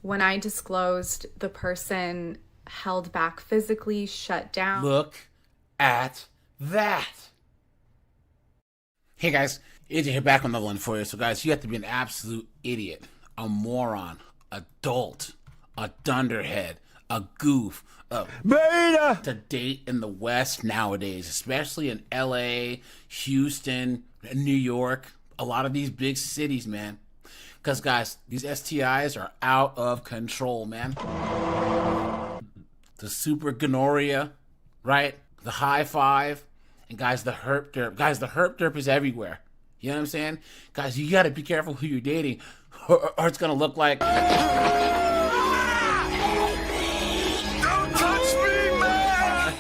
When I disclosed, the person held back physically, shut down. Look at that. Hey guys, AJ here back on another one for you. So guys, you have to be an absolute idiot, a moron, a dolt, a dunderhead, a goof, a beta to date in the West nowadays, especially in LA, Houston, New York, a lot of these big cities, man. Because guys, these STIs are out of control, man. The super gonorrhea, right? The high five, and guys, the herp derp. Guys, the herp derp is everywhere. You know what I'm saying? Guys, you gotta be careful who you're dating, or it's gonna look like... Don't touch me, man!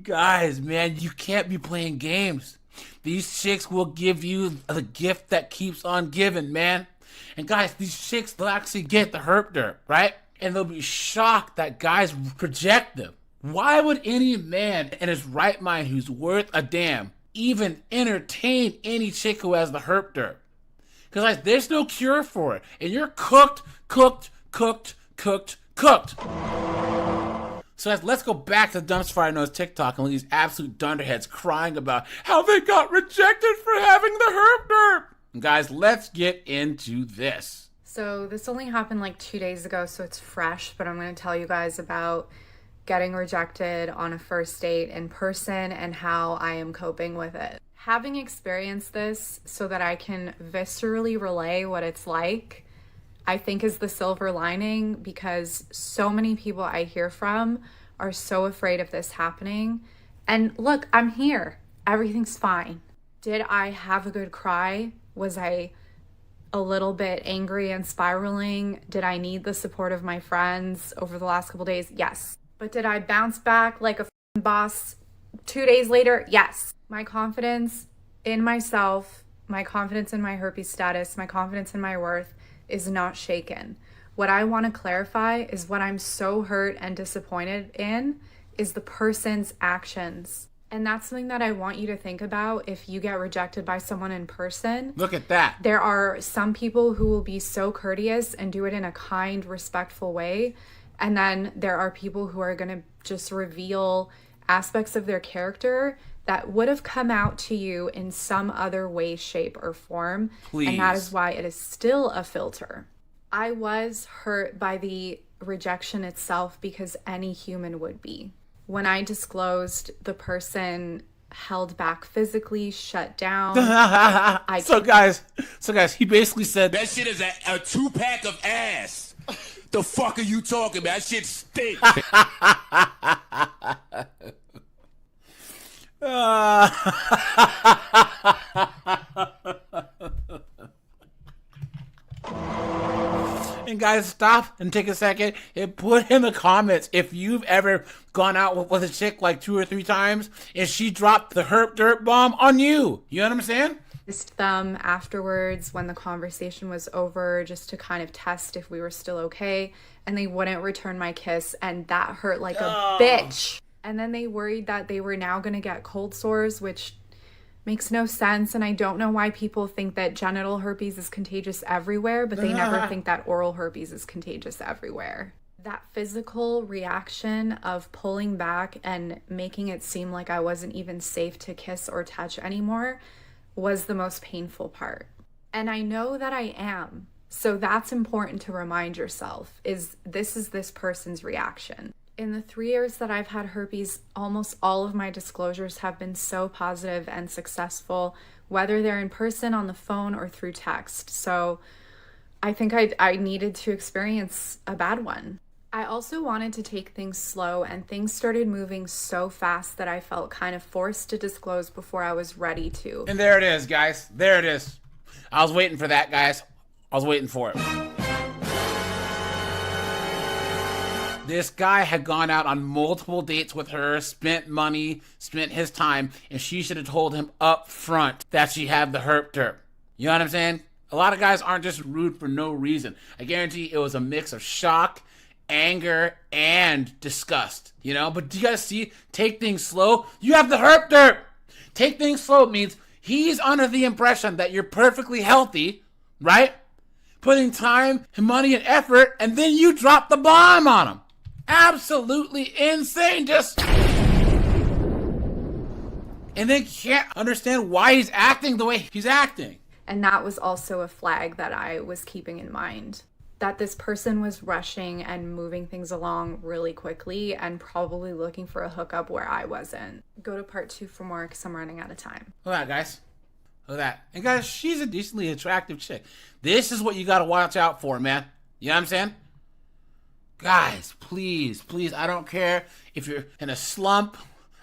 Guys, man, you can't be playing games. These chicks will give you the gift that keeps on giving, man. And guys, these chicks, they'll actually get the herp derp, right? And they'll be shocked that guys reject them. Why would any man in his right mind who's worth a damn even entertain any chick who has the herp derp? Because like, there's no cure for it. And you're cooked. So guys, let's go back to the dumpster fire known as TikTok and look at these absolute dunderheads crying about how they got rejected for having the herp derp. And guys, let's get into this. So this only happened like 2 days ago, so it's fresh, but I'm going to tell you guys about getting rejected on a first date in person and how I am coping with it. Having experienced this so that I can viscerally relay what it's like, I think is the silver lining, because so many people I hear from are so afraid of this happening. And look, I'm here. Everything's fine. Did I have a good cry? Was I a little bit angry and spiraling? Did I need the support of my friends over the last couple days? Yes. But did I bounce back like a boss 2 days later? Yes. My confidence in myself, my confidence in my herpes status, my confidence in my worth is not shaken. What I want to clarify is what I'm so hurt and disappointed in is the person's actions. And that's something that I want you to think about if you get rejected by someone in person. Look at that. There are some people who will be so courteous and do it in a kind, respectful way. And then there are people who are going to just reveal aspects of their character that would have come out to you in some other way, shape, or form. Please. And that is why it is still a filter. I was hurt by the rejection itself because any human would be. When I disclosed, the person held back physically, shut down. So guys, he basically said That shit is a 2-pack of ass. The fuck are you talking about? That shit stink. And guys, stop and take a second and put in the comments if you've ever gone out with a chick like 2 or 3 times and she dropped the herp derp bomb on you. You know what I'm saying? Kissed them afterwards when the conversation was over, just to kind of test if we were still okay, and they wouldn't return my kiss, and that hurt like a bitch. And then they worried that they were now going to get cold sores, which makes no sense. And I don't know why people think that genital herpes is contagious everywhere, but they never think that oral herpes is contagious everywhere. That physical reaction of pulling back and making it seem like I wasn't even safe to kiss or touch anymore was the most painful part. And I know that I am. So that's important to remind yourself, is this person's reaction. In the 3 years that I've had herpes, almost all of my disclosures have been so positive and successful, whether they're in person, on the phone, or through text. So I think I needed to experience a bad one. I also wanted to take things slow, and things started moving so fast that I felt kind of forced to disclose before I was ready to. And there it is, guys. There it is. I was waiting for that, guys. I was waiting for it. This guy had gone out on multiple dates with her, spent money, spent his time, and she should have told him up front that she had the herp derp. You know what I'm saying? A lot of guys aren't just rude for no reason. I guarantee it was a mix of shock, anger, and disgust. You know? But do you guys see? Take things slow. You have the herp derp. Take things slow means He's under the impression that you're perfectly healthy, right? Putting time and money and effort, and then you drop the bomb on him. Absolutely insane. And then can't understand why he's acting the way he's acting. And that was also a flag that I was keeping in mind. That this person was rushing and moving things along really quickly and probably looking for a hookup where I wasn't. Go to part 2 for more because I'm running out of time. Look at that, guys. Look at that. And guys, she's a decently attractive chick. This is what you got to watch out for, man. You know what I'm saying? Guys, please, I don't care if you're in a slump.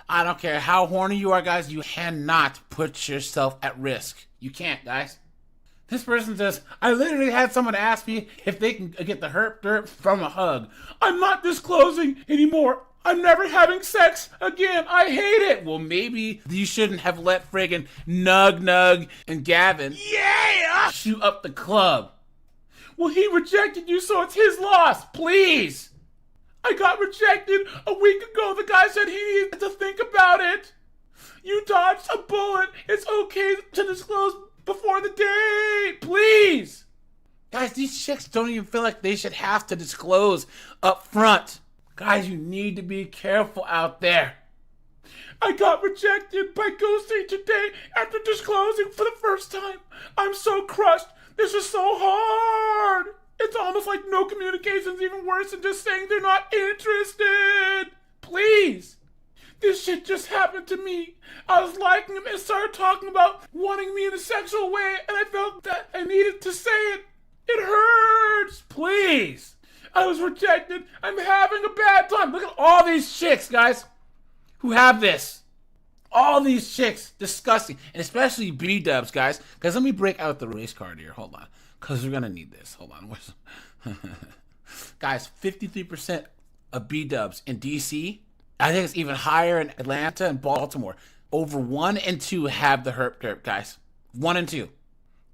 I don't care how horny you are, guys. You cannot put yourself at risk. You can't, guys. This person says, I literally had someone ask me if they can get the herp derp from a hug. I'm not disclosing anymore. I'm never having sex again. I hate it. Well, maybe you shouldn't have let friggin' Nug and Gavin shoot up the club. Well, he rejected you, so it's his loss. Please. I got rejected a week ago. The guy said he needed to think about it. You dodged a bullet. It's okay to disclose before the date. Please. Guys, these chicks don't even feel like they should have to disclose up front. Guys, you need to be careful out there. I got rejected by ghosting today after disclosing for the first time. I'm so crushed. This is so hard. It's almost like no communication's even worse than just saying they're not interested. Please. This shit just happened to me. I was liking him and started talking about wanting me in a sexual way, and I felt that I needed to say it. It hurts. Please. I was rejected. I'm having a bad time. Look at all these chicks, guys, who have this. All these chicks. Disgusting. And especially B-dubs, guys. Guys, let me break out the race card here. Hold on. Because we're going to need this. Hold on. Guys, 53% of B-dubs in DC. I think it's even higher in Atlanta and Baltimore. Over 1 and 2 have the herp derp, guys. 1 and 2.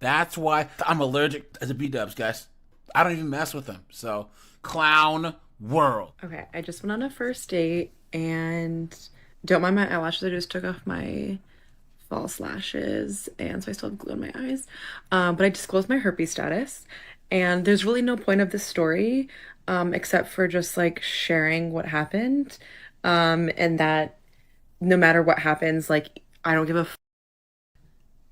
That's why I'm allergic to B-dubs, guys. I don't even mess with them. So, clown world. Okay, I just went on a first date and don't mind my eyelashes. I just took off my false lashes and so I still have glue in my eyes. But I disclosed my herpes status and there's really no point of this story except for just like sharing what happened. And that no matter what happens, like I don't give a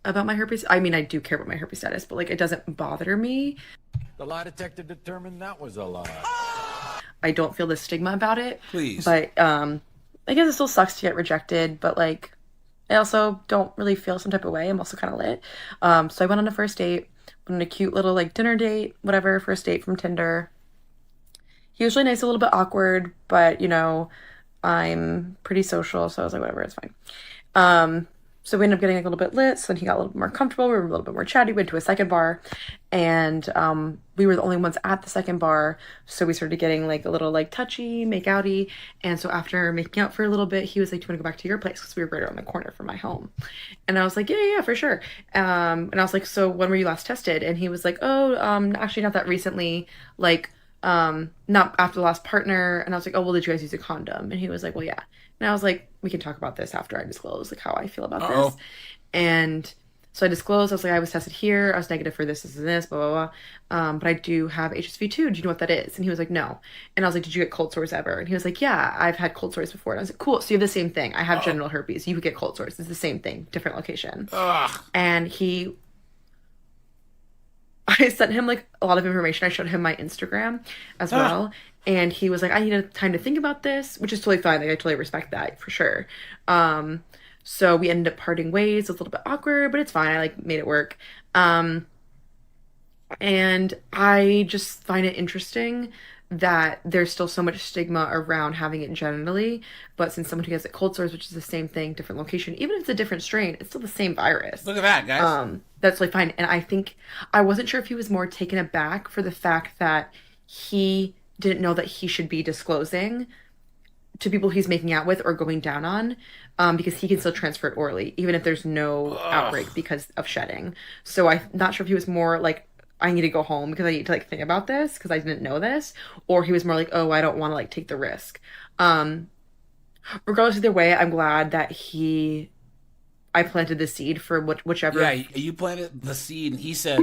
about my herpes. I mean, I do care about my herpes status, but like it doesn't bother me. The lie detector determined that was a lie. I don't feel the stigma about it. Please. But I guess it still sucks to get rejected, but like I also don't really feel some type of way. I'm also kind of lit. So I went on a first date, went on a cute little like dinner date, whatever, first date from Tinder. He was really nice, a little bit awkward, but you know, I'm pretty social, so I was like, whatever, it's fine. So we ended up getting a little bit lit, so then he got a little bit more comfortable, we were a little bit more chatty, we went to a second bar, and we were the only ones at the second bar, so we started getting like a little like touchy, make-outy, and so after making out for a little bit, he was like, do you want to go back to your place? Because we were right around the corner from my home. And I was like, yeah, for sure. And I was like, so when were you last tested? And he was like, oh, actually not that recently, like, not after the last partner. And I was like, oh, well, did you guys use a condom? And he was like, well, yeah. And I was like, we can talk about this after I disclose like how I feel about this. And so I disclosed, I was like, I was tested here, I was negative for this, and this, blah, blah, blah. But I do have HSV2. Do you know what that is? And he was like, no. And I was like, did you get cold sores ever? And he was like, yeah, I've had cold sores before. And I was like, cool. So you have the same thing. I have genital herpes. You could get cold sores. It's the same thing, different location. And I sent him like a lot of information. I showed him my Instagram as well. And he was like, I need time to think about this, which is totally fine. Like, I totally respect that for sure. So we ended up parting ways. It was a little bit awkward, but it's fine. I like made it work. And I just find it interesting that there's still so much stigma around having it genitally. But since someone who has it cold sores, which is the same thing, different location, even if it's a different strain, it's still the same virus. Look at that, guys. That's really fine. And I think I wasn't sure if he was more taken aback for the fact that he didn't know that he should be disclosing to people he's making out with or going down on, because he can still transfer it orally, even if there's no outbreak because of shedding. So I'm not sure if he was more like, I need to go home because I need to like think about this because I didn't know this, or he was more like, oh, I don't want to like take the risk. Regardless, either way, I'm glad that I planted the seed for whichever Yeah, you planted the seed, and he said,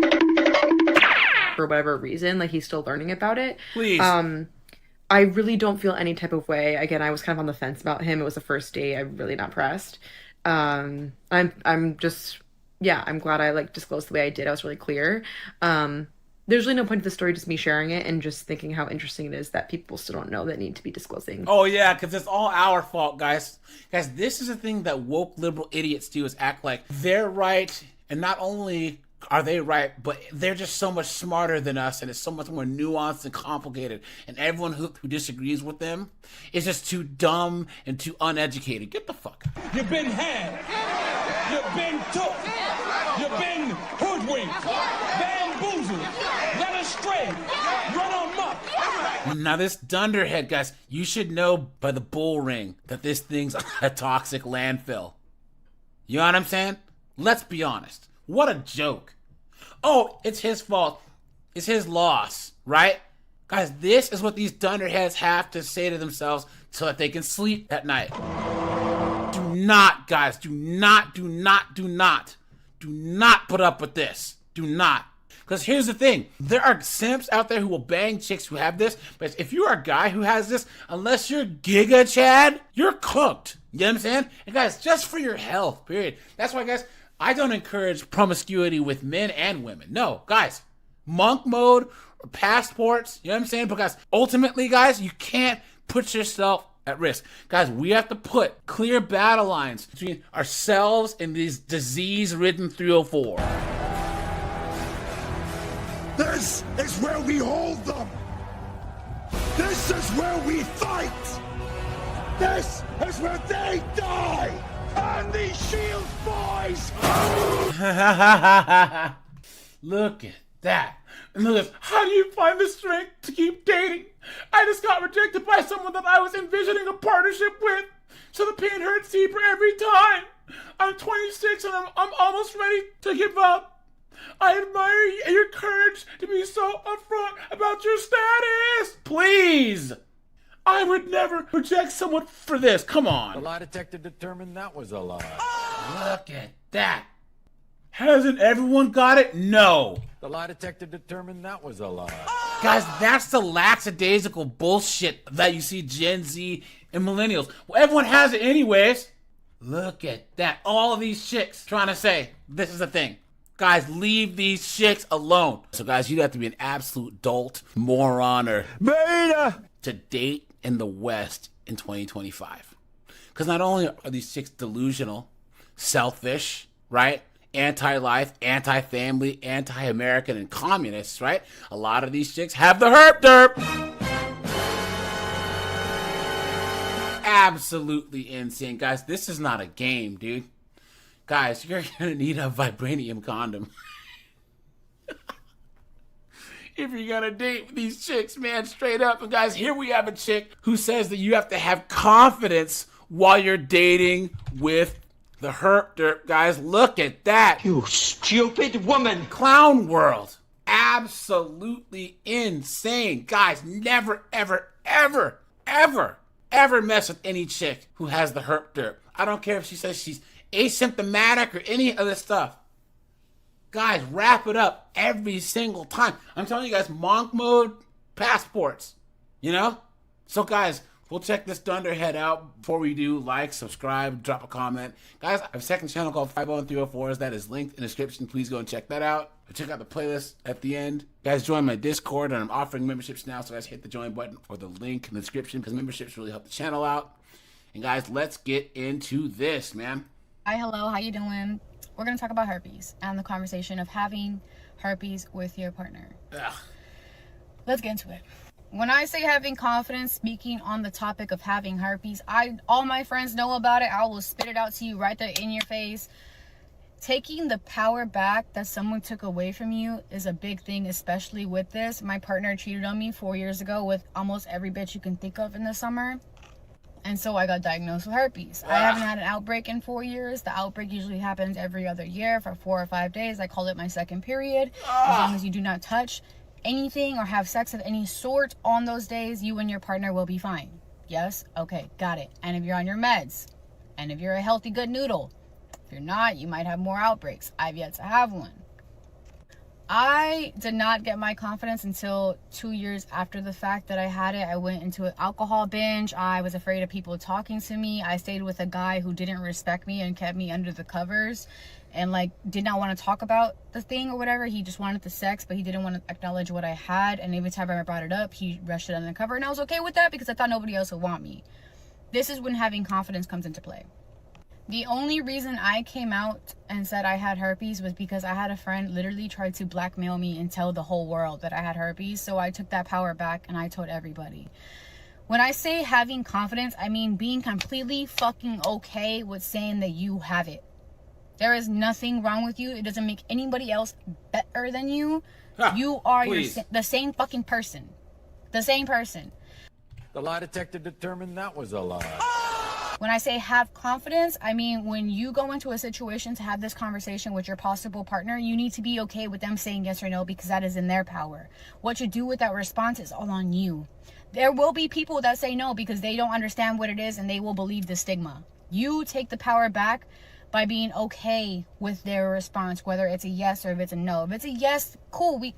for whatever reason, like he's still learning about it. please. I really don't feel any type of way. Again, I was kind of on the fence about him. It was the first date. I'm really not pressed. I'm just, yeah, I'm glad I like disclosed the way I did. I was really clear. There's really no point to the story, just me sharing it and just thinking how interesting it is that people still don't know that need to be disclosing. Oh yeah, because it's all our fault, guys. Guys, this is the thing that woke liberal idiots do, is act like they're right, and not only are they right, but they're just so much smarter than us, and it's so much more nuanced and complicated, and everyone who disagrees with them is just too dumb and too uneducated. Get the fuck out. You've been had. You've been took. You've been hoodwinked. Bamboozled. Led astray. Run amok. Now this dunderhead, guys, you should know by the bull ring that this thing's a toxic landfill. You know what I'm saying? Let's be honest. What a joke. Oh, it's his fault. It's his loss, right? Guys, this is what these dunderheads have to say to themselves so that they can sleep at night. Do not, guys, do not put up with this. Do not. Because here's the thing. There are simps out there who will bang chicks who have this, but if you are a guy who has this, unless you're Giga Chad, you're cooked. You know what I'm saying? And guys, just for your health, period. That's why, guys, I don't encourage promiscuity with men and women. No, guys, monk mode or passports, you know what I'm saying? Because ultimately, guys, you can't put yourself at risk. Guys, we have to put clear battle lines between ourselves and these disease-ridden 304. This is where we hold them. This is where we fight. This is where they die. And these Shield boys. Look at that. And look at this. How do you find the strength to keep dating? I just got rejected by someone that I was envisioning a partnership with. So the pain hurts deeper every time. I'm 26 and I'm almost ready to give up. I admire your courage to be so upfront about your status. Please. I would never reject someone for this. Come on. The lie detector determined that was a lie. Look at that. Hasn't everyone got it? No. The lie detector determined that was a lie. Guys, that's the lackadaisical bullshit that you see Gen Z and millennials. Well, everyone has it anyways. Look at that. All of these chicks trying to say, this is the thing. Guys, leave these chicks alone. So guys, you have to be an absolute dolt, moron, or beta to date in the West in 2025. Because not only are these chicks delusional, selfish, right? Anti-life, anti-family, anti-American, and communists, right? A lot of these chicks have the herp derp. Absolutely insane. Guys, this is not a game, dude. Guys, you're gonna need a vibranium condom. If you're gonna date with these chicks, man, straight up. And guys, here we have a chick who says that you have to have confidence while you're dating with the herp derp. Guys, look at that. You stupid woman. Clown world. Absolutely insane. Guys, never, ever, ever, ever, ever mess with any chick who has the herp derp. I don't care if she says she's asymptomatic or any other stuff. Guys, wrap it up every single time. I'm telling you guys, monk mode, passports, you know? So guys, we'll check this dunderhead out. Before we do, like, subscribe, drop a comment. Guys, I have a second channel called 50304s that is linked in the description. Please go and check that out. Check out the playlist at the end. Guys, join my Discord, and I'm offering memberships now, so guys, hit the join button or the link in the description, because memberships really help the channel out. And guys, let's get into this, man. Hi, hello, how you doing? We're going to talk about herpes and the conversation of having herpes with your partner. Ugh. Let's get into it. When I say having confidence speaking on the topic of having herpes, all my friends know about it. I will spit it out to you right there in your face. Taking the power back that someone took away from you is a big thing, especially with this. My partner cheated on me 4 years ago with almost every bitch you can think of in the summer. And so I got diagnosed with herpes. I haven't had an outbreak in 4 years. The outbreak usually happens every other year for 4 or 5 days. I call it my second period. As long as you do not touch anything or have sex of any sort on those days, you and your partner will be fine. Yes? Okay, got it. And if you're on your meds, and if you're a healthy, good noodle, you're not, you might have more outbreaks. I've yet to have one. I did not get my confidence until 2 years after the fact that I had it. I went into an alcohol binge. I was afraid of people talking to me. I stayed with a guy who didn't respect me and kept me under the covers and like did not want to talk about the thing or whatever. He just wanted the sex, but he didn't want to acknowledge what I had. And every time I brought it up, he rushed it under the cover. And I was okay with that because I thought nobody else would want me. This is when having confidence comes into play. The only reason I came out and said I had herpes was because I had a friend literally tried to blackmail me and tell the whole world that I had herpes. So I took that power back and I told everybody. When I say having confidence, I mean being completely fucking okay with saying that you have it. There is nothing wrong with you. It doesn't make anybody else better than you. You are the same fucking person. The same person. The lie detector determined that was a lie. When I say have confidence, I mean when you go into a situation to have this conversation with your possible partner, you need to be okay with them saying yes or no because that is in their power. What you do with that response is all on you. There will be people that say no because they don't understand what it is and they will believe the stigma. You take the power back by being okay with their response, whether it's a yes or if it's a no. If it's a yes, cool, we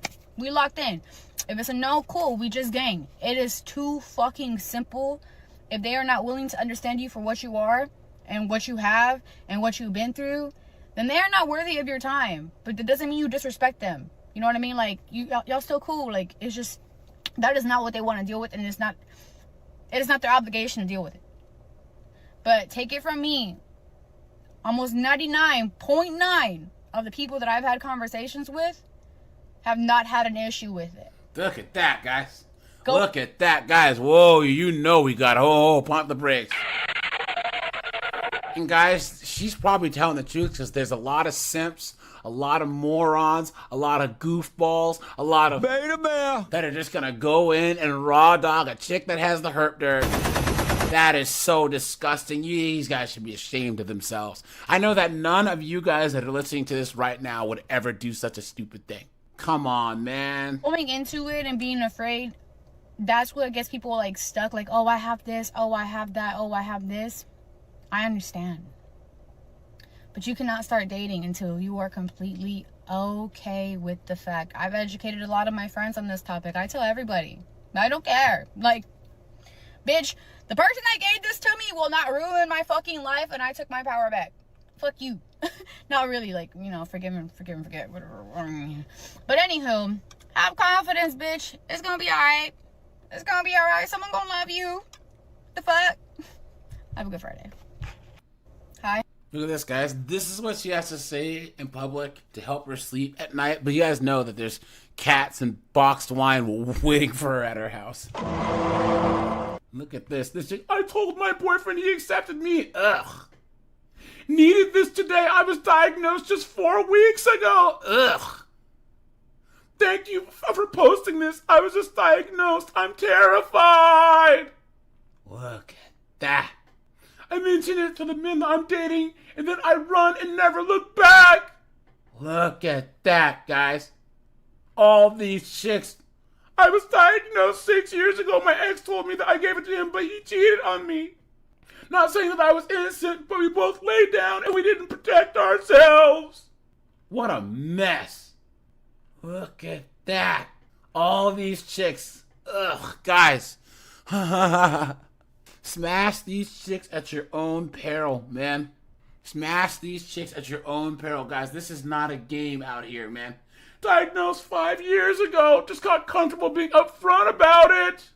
locked in. If it's a no, cool, we just gang. It is too fucking simple. If they are not willing to understand you for what you are and what you have and what you've been through, then they are not worthy of your time. But that doesn't mean you disrespect them. You know what I mean? Like, y'all still cool. Like, it's just, that is not what they want to deal with, and it is not their obligation to deal with it. But take it from me, almost 99.9 of the people that I've had conversations with have not had an issue with it. Look at that, guys. Look at that, guys. Whoa, you know we got, pump the brakes. And guys, she's probably telling the truth because there's a lot of simps, a lot of morons, a lot of goofballs, a lot of Beta male that are just going to go in and raw dog a chick that has the herp dirt. That is so disgusting. These guys should be ashamed of themselves. I know that none of you guys that are listening to this right now would ever do such a stupid thing. Come on, man. Going into it and being afraid, that's what gets people like stuck. Like, oh, I have this. Oh, I have that. Oh, I have this. I understand. But you cannot start dating until you are completely okay with the fact. I've educated a lot of my friends on this topic. I tell everybody. I don't care. Like, bitch, the person that gave this to me will not ruin my fucking life, and I took my power back. Fuck you. Not really, like, you know, forgive and forget, whatever. But anywho, have confidence, bitch. It's gonna be alright. It's gonna be alright. Someone gonna love you. The fuck? Have a good Friday. Hi. Look at this, guys. This is what she has to say in public to help her sleep at night. But you guys know that there's cats and boxed wine waiting for her at her house. Look at this. This chick, I told my boyfriend he accepted me. Ugh. Needed this today. I was diagnosed just 4 weeks ago. Ugh. Thank you for posting this. I was just diagnosed. I'm terrified. Look at that. I mention it to the men that I'm dating, and then I run and never look back. Look at that, guys. All these chicks. I was diagnosed 6 years ago. My ex told me that I gave it to him, but he cheated on me. Not saying that I was innocent, but we both laid down and we didn't protect ourselves. What a mess. Look at that. All these chicks. Ugh, guys. Smash these chicks at your own peril, man. Smash these chicks at your own peril, guys. This is not a game out here, man. Diagnosed 5 years ago. Just got comfortable being upfront about it.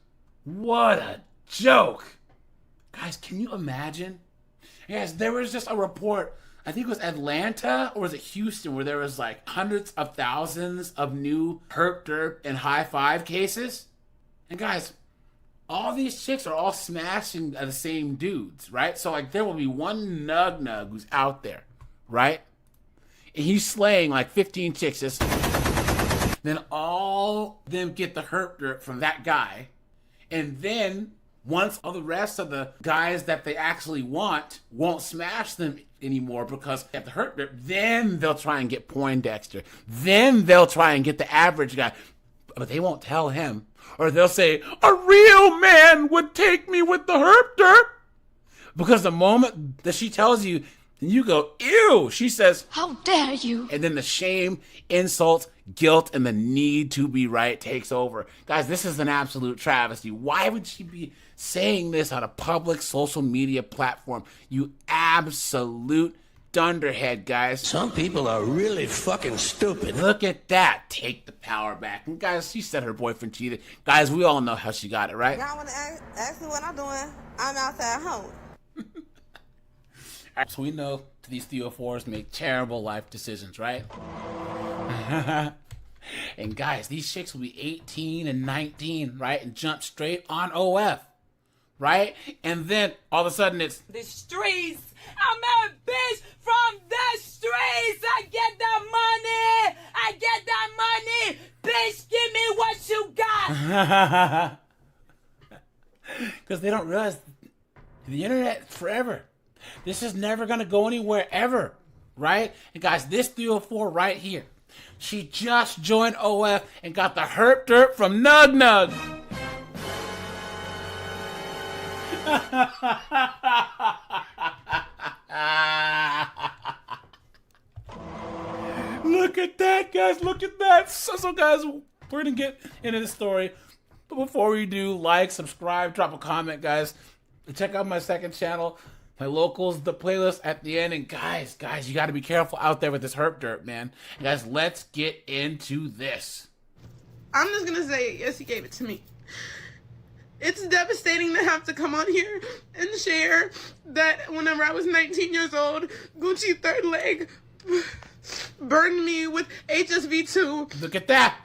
What a joke. Guys, can you imagine? Yes, there was just a report. I think it was Atlanta or was it Houston where there was like hundreds of thousands of new herp, derp, and high five cases. And guys, all these chicks are all smashing the same dudes, right? So like there will be one nug who's out there, right? And he's slaying like 15 chicks. Then all them get the herp derp from that guy. And then once all the rest of the guys that they actually want won't smash them anymore because they have the herp derp, then they'll try and get Poindexter. Then they'll try and get the average guy. But they won't tell him. Or they'll say, a real man would take me with the herp derp. Because the moment that she tells you And you go, ew. She says, How dare you? and then the shame, insult, guilt, and the need to be right takes over. Guys, this is an absolute travesty. Why would she be saying this on a public social media platform? You absolute dunderhead, guys. Some people are really fucking stupid. Look at that. Take the power back. And guys, she said her boyfriend cheated. Guys, we all know how she got it, right? Y'all want to ask me what I'm doing? I'm outside home. So we know these 304s make terrible life decisions, right? And guys, these chicks will be 18 and 19, right? And jump straight on OF, right? And then all of a sudden it's the streets. I'm a bitch from the streets. I get that money. I get that money. Bitch, give me what you got. Because they don't realize the internet is forever. This is never going to go anywhere ever, right? And guys, this 304 right here, she just joined OF and got the herp derp from Nug Nug. Look at that, guys. Look at that. So guys, we're going to get into the story. But before we do, like, subscribe, drop a comment, guys. Check out my second channel, my locals, the playlist at the end. And guys, you got to be careful out there with this herp derp, man. And guys, let's get into this. I'm just going to say, yes, he gave it to me. It's devastating to have to come on here and share that whenever I was 19 years old, Gucci third leg burned me with HSV2. Look at that.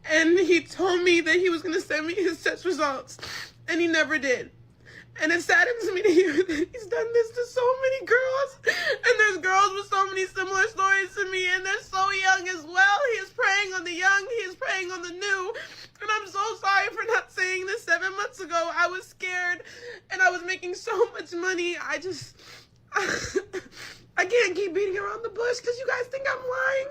And he told me that he was going to send me his test results. And he never did. And it saddens me to hear that he's done this to so many girls. And there's girls with so many similar stories to me. And they're so young as well. He is preying on the young. He is preying on the new. And I'm so sorry for not saying this 7 months ago. I was scared. And I was making so much money. I can't keep beating around the bush because you guys think I'm lying.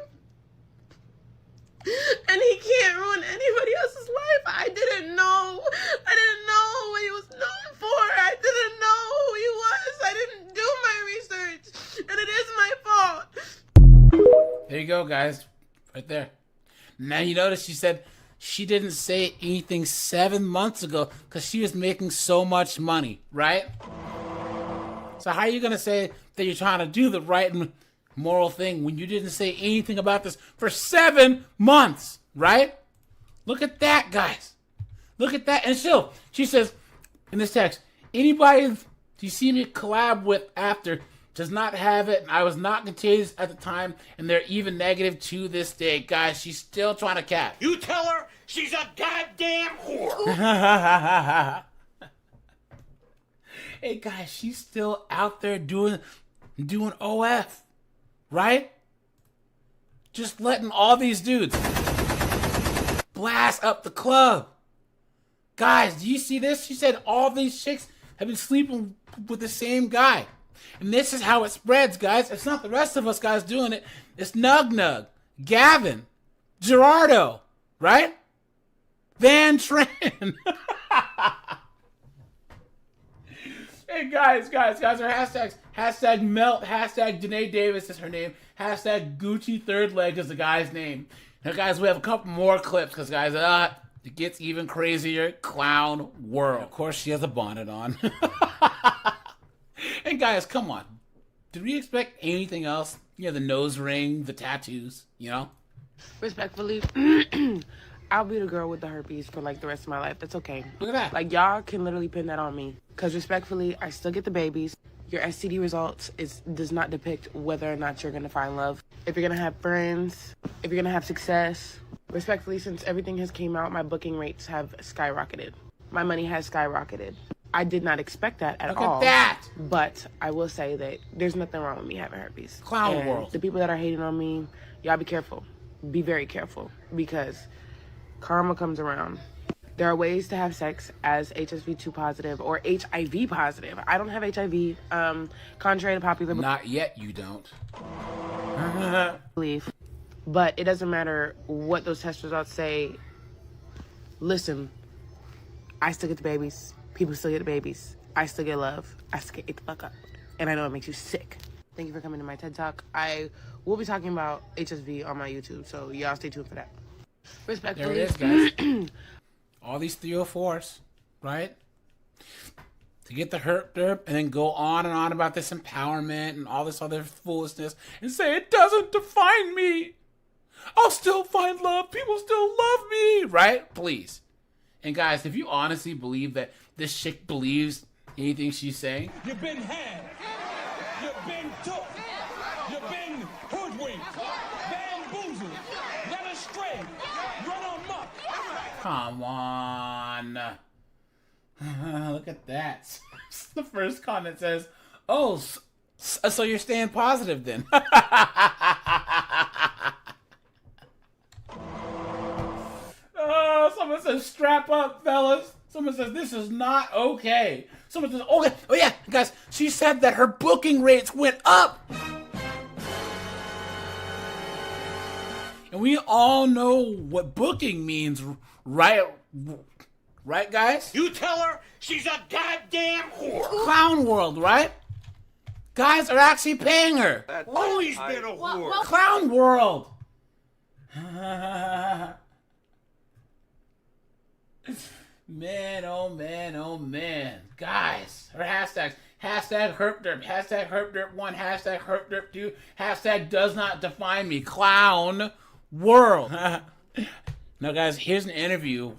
And he can't ruin anybody else's life. I didn't know what he was known for. I didn't know who he was. I didn't do my research. And it is my fault. There you go, guys. Right there. Now you notice she said she didn't say anything 7 months ago because she was making so much money, right? So how are you going to say that you're trying to do the right and moral thing when you didn't say anything about this for 7 months, right? Look at that, guys. Look at that. And still, she says in this text, anybody you see me collab with after does not have it, and I was not contagious at the time, and they're even negative to this day. Guys, she's still trying to catch. You tell her she's a goddamn whore. Hey, guys, she's still out there doing OF. Right? Just letting all these dudes blast up the club. Guys, do you see this? She said all these chicks have been sleeping with the same guy. And this is how it spreads, guys. It's not the rest of us guys doing it. It's Nug Nug, Gavin, Gerardo, right? Van Tran. Hey, guys, our hashtags. Hashtag Melt, hashtag Janae Davis is her name. Hashtag Gucci third leg is the guy's name. Now, guys, we have a couple more clips because, guys, it gets even crazier. Clown world. Of course, she has a bonnet on. And, guys, come on. Did we expect anything else? You know, the nose ring, the tattoos, you know? Respectfully, I'll be the girl with the herpes for, like, the rest of my life. That's okay. Look at that. Like, y'all can literally pin that on me. Because, respectfully, I still get the babies. Your STD results does not depict whether or not you're going to find love. If you're going to have friends, if you're going to have success. Respectfully, since everything has came out, my booking rates have skyrocketed. My money has skyrocketed. I did not expect that at all. Look at that. But I will say that there's nothing wrong with me having herpes. Clown world. The people that are hating on me, y'all be careful. Be very careful. Because karma comes around. There are ways to have sex as HSV2 positive or HIV positive. I don't have HIV, contrary to popular belief. Not yet, you don't. But it doesn't matter what those test results say. Listen, I still get the babies. People still get the babies. I still get love. I still get the fuck up. and I know it makes you sick. Thank you for coming to my TED Talk. I will be talking about HSV on my YouTube, so y'all stay tuned for that. Respectfully. There it is, guys. All these 304s, right? To get the herp derp and then go on and on about this empowerment and all this other foolishness and say it doesn't define me. I'll still find love. People still love me, right? Please. And guys, if you honestly believe that this chick believes anything she's saying, You've been had. You've been took. You've been hoodwinked. Bamboozled. Led astray. Run amok. come on. Look at that. The first comment says, oh, so you're staying positive then. Someone says, strap up, fellas. Someone says, this is not okay. Someone says, oh yeah, guys, she said that her booking rates went up. And we all know what booking means, right? Right, guys? You tell her she's a goddamn whore. Clown World, right? Guys are actually paying her. Always been a whore. Clown World. Man, oh man, oh man. Guys, her hashtags. Hashtag HerpDerp. Hashtag HerpDerp1. Hashtag HerpDerp2. Hashtag does not define me. Clown World. Now, guys, here's an interview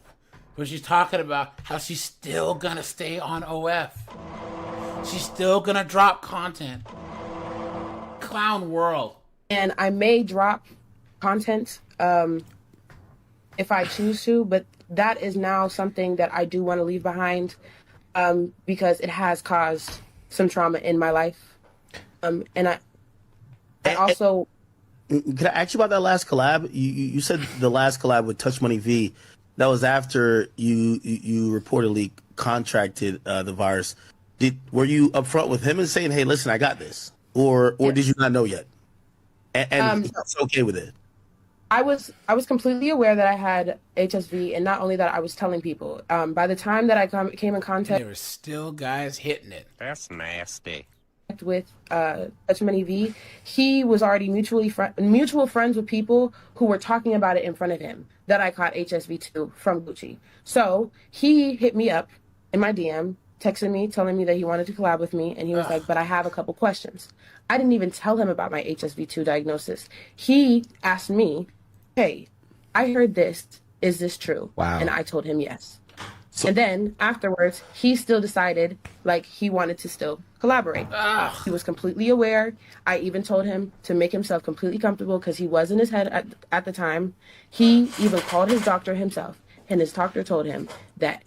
where she's talking about how she's still gonna stay on OF. She's still gonna drop content. Clown World. And I may drop content if I choose to, but that is now something that I do want to leave behind because it has caused some trauma in my life. And I also... Can I ask you about that last collab? You said the last collab with Touch Money V. That was after you reportedly contracted the virus. Were you upfront with him and saying, "Hey, listen, I got this," or yes. Did you not know yet? And he was okay with it. I was completely aware that I had HSV, and not only that, I was telling people. By the time that I came in contact, there were still guys hitting it. That's nasty. With Touch Money V, he was already mutual friends with people who were talking about it in front of him that I caught HSV2 from Gucci. So he hit me up in my DM, texted me, telling me that he wanted to collab with me, and he was like, but I have a couple questions. I didn't even tell him about my HSV2 diagnosis. He asked me, hey, I heard this. Is this true? Wow. And I told him yes. And then afterwards, he still decided like he wanted to still collaborate. He was completely aware. I even told him to make himself completely comfortable because he was in his head at the time. He even called his doctor himself, and his doctor told him that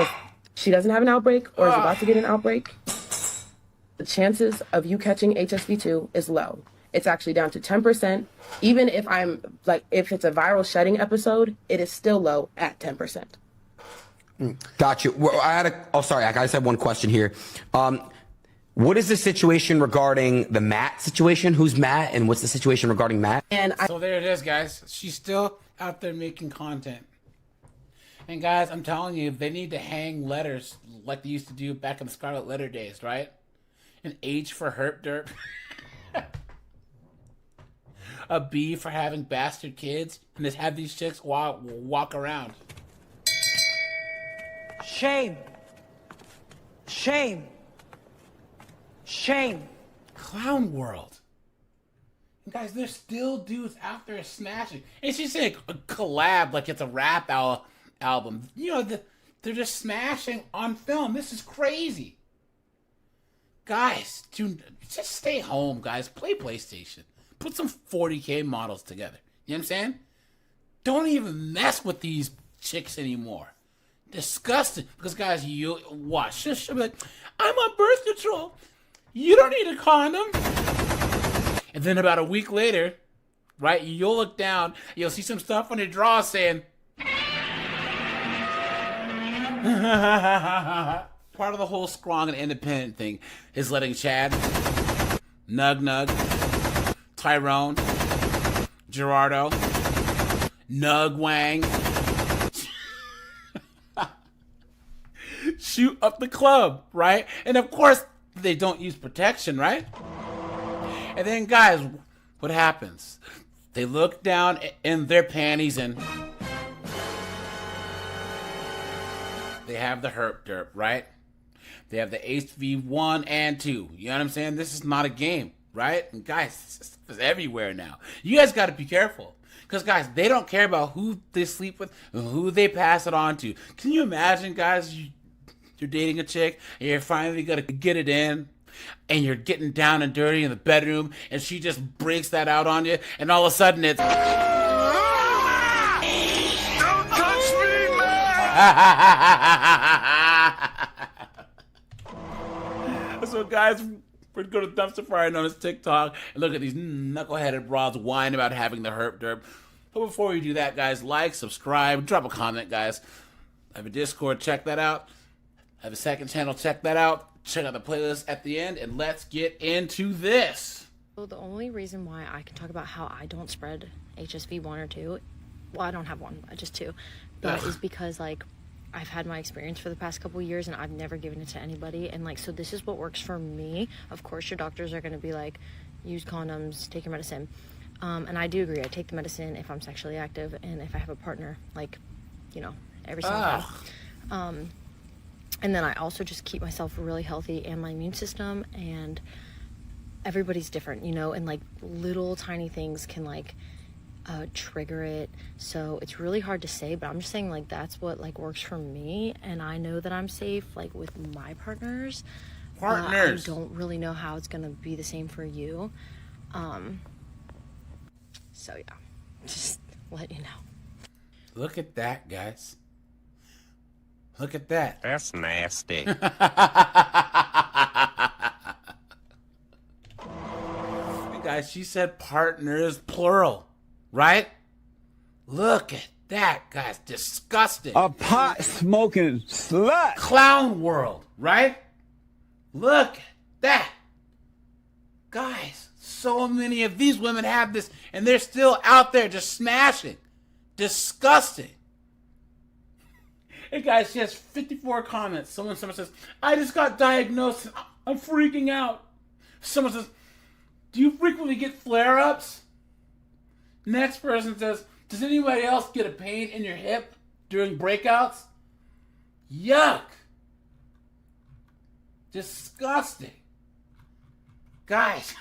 if she doesn't have an outbreak or is about to get an outbreak, the chances of you catching HSV2 is low. It's actually down to 10%. Even if if it's a viral shedding episode, it is still low at 10%. Got you. Well, sorry, I just have one question here. What is the situation regarding the Matt situation? Who's Matt, and what's the situation regarding Matt? So there it is, guys. She's still out there making content. And guys, I'm telling you, they need to hang letters like they used to do back in the Scarlet Letter days, right? An H for Herp Derp. A B for having bastard kids, and just have these chicks walk around. Shame. Shame. Shame. Clown World. And guys, there's still dudes out there smashing. And she's saying a collab like it's a rap album. You know, they're just smashing on film. This is crazy. Guys, just stay home, guys. Play PlayStation. Put some 40K models together. You know what I'm saying? Don't even mess with these chicks anymore. Disgusting. Because guys, you watch. She'll be like, I'm on birth control. You don't need a condom. And then about a week later, right, you'll look down, you'll see some stuff on your drawer saying, part of the whole strong and independent thing is letting Chad, Nug, Tyrone, Gerardo, Nug Wang shoot up the club, right? And of course, they don't use protection, right? And then, guys, what happens? They look down in their panties and they have the Herp Derp, right? They have the HV1 and 2. You know what I'm saying? This is not a game, right? And guys, this is everywhere now. You guys got to be careful. Because, guys, they don't care about who they sleep with and who they pass it on to. Can you imagine, guys, you're dating a chick and you're finally going to get it in and you're getting down and dirty in the bedroom and she just breaks that out on you and all of a sudden it's... Don't touch me, man! So, guys, we're going to dumpster fire on his TikTok and look at these knuckleheaded broads whine about having the Herp Derp. But before we do that, guys, like, subscribe, drop a comment, guys. I have a Discord, check that out. I have a second channel, check that out. Check out the playlist at the end, and let's get into this. Well, the only reason why I can talk about how I don't spread HSV 1 or 2, well, I don't have one, just 2, but is because, like, I've had my experience for the past couple years and I've never given it to anybody, and like, so this is what works for me. Of course your doctors are going to be like, use condoms, take your medicine, and I do agree, I take the medicine if I'm sexually active and if I have a partner, like, you know, every single time. And then I also just keep myself really healthy and my immune system, and everybody's different, you know, and like little tiny things can like trigger it, so it's really hard to say, but I'm just saying, like, that's what like works for me, and I know that I'm safe like with my partners. I don't really know how it's gonna be the same for you, so yeah, just let you know. Look at that, guys. Look at that. That's nasty. Hey guys, she said partners plural, right? Look at that, guys. Disgusting. A pot smoking slut. Clown world, right? Look at that. Guys, so many of these women have this and they're still out there just smashing. Disgusting. Hey guys, she has 54 comments. Someone says, I just got diagnosed. I'm freaking out. Someone says, do you frequently get flare-ups? Next person says, does anybody else get a pain in your hip during breakouts? Yuck. Disgusting. Guys,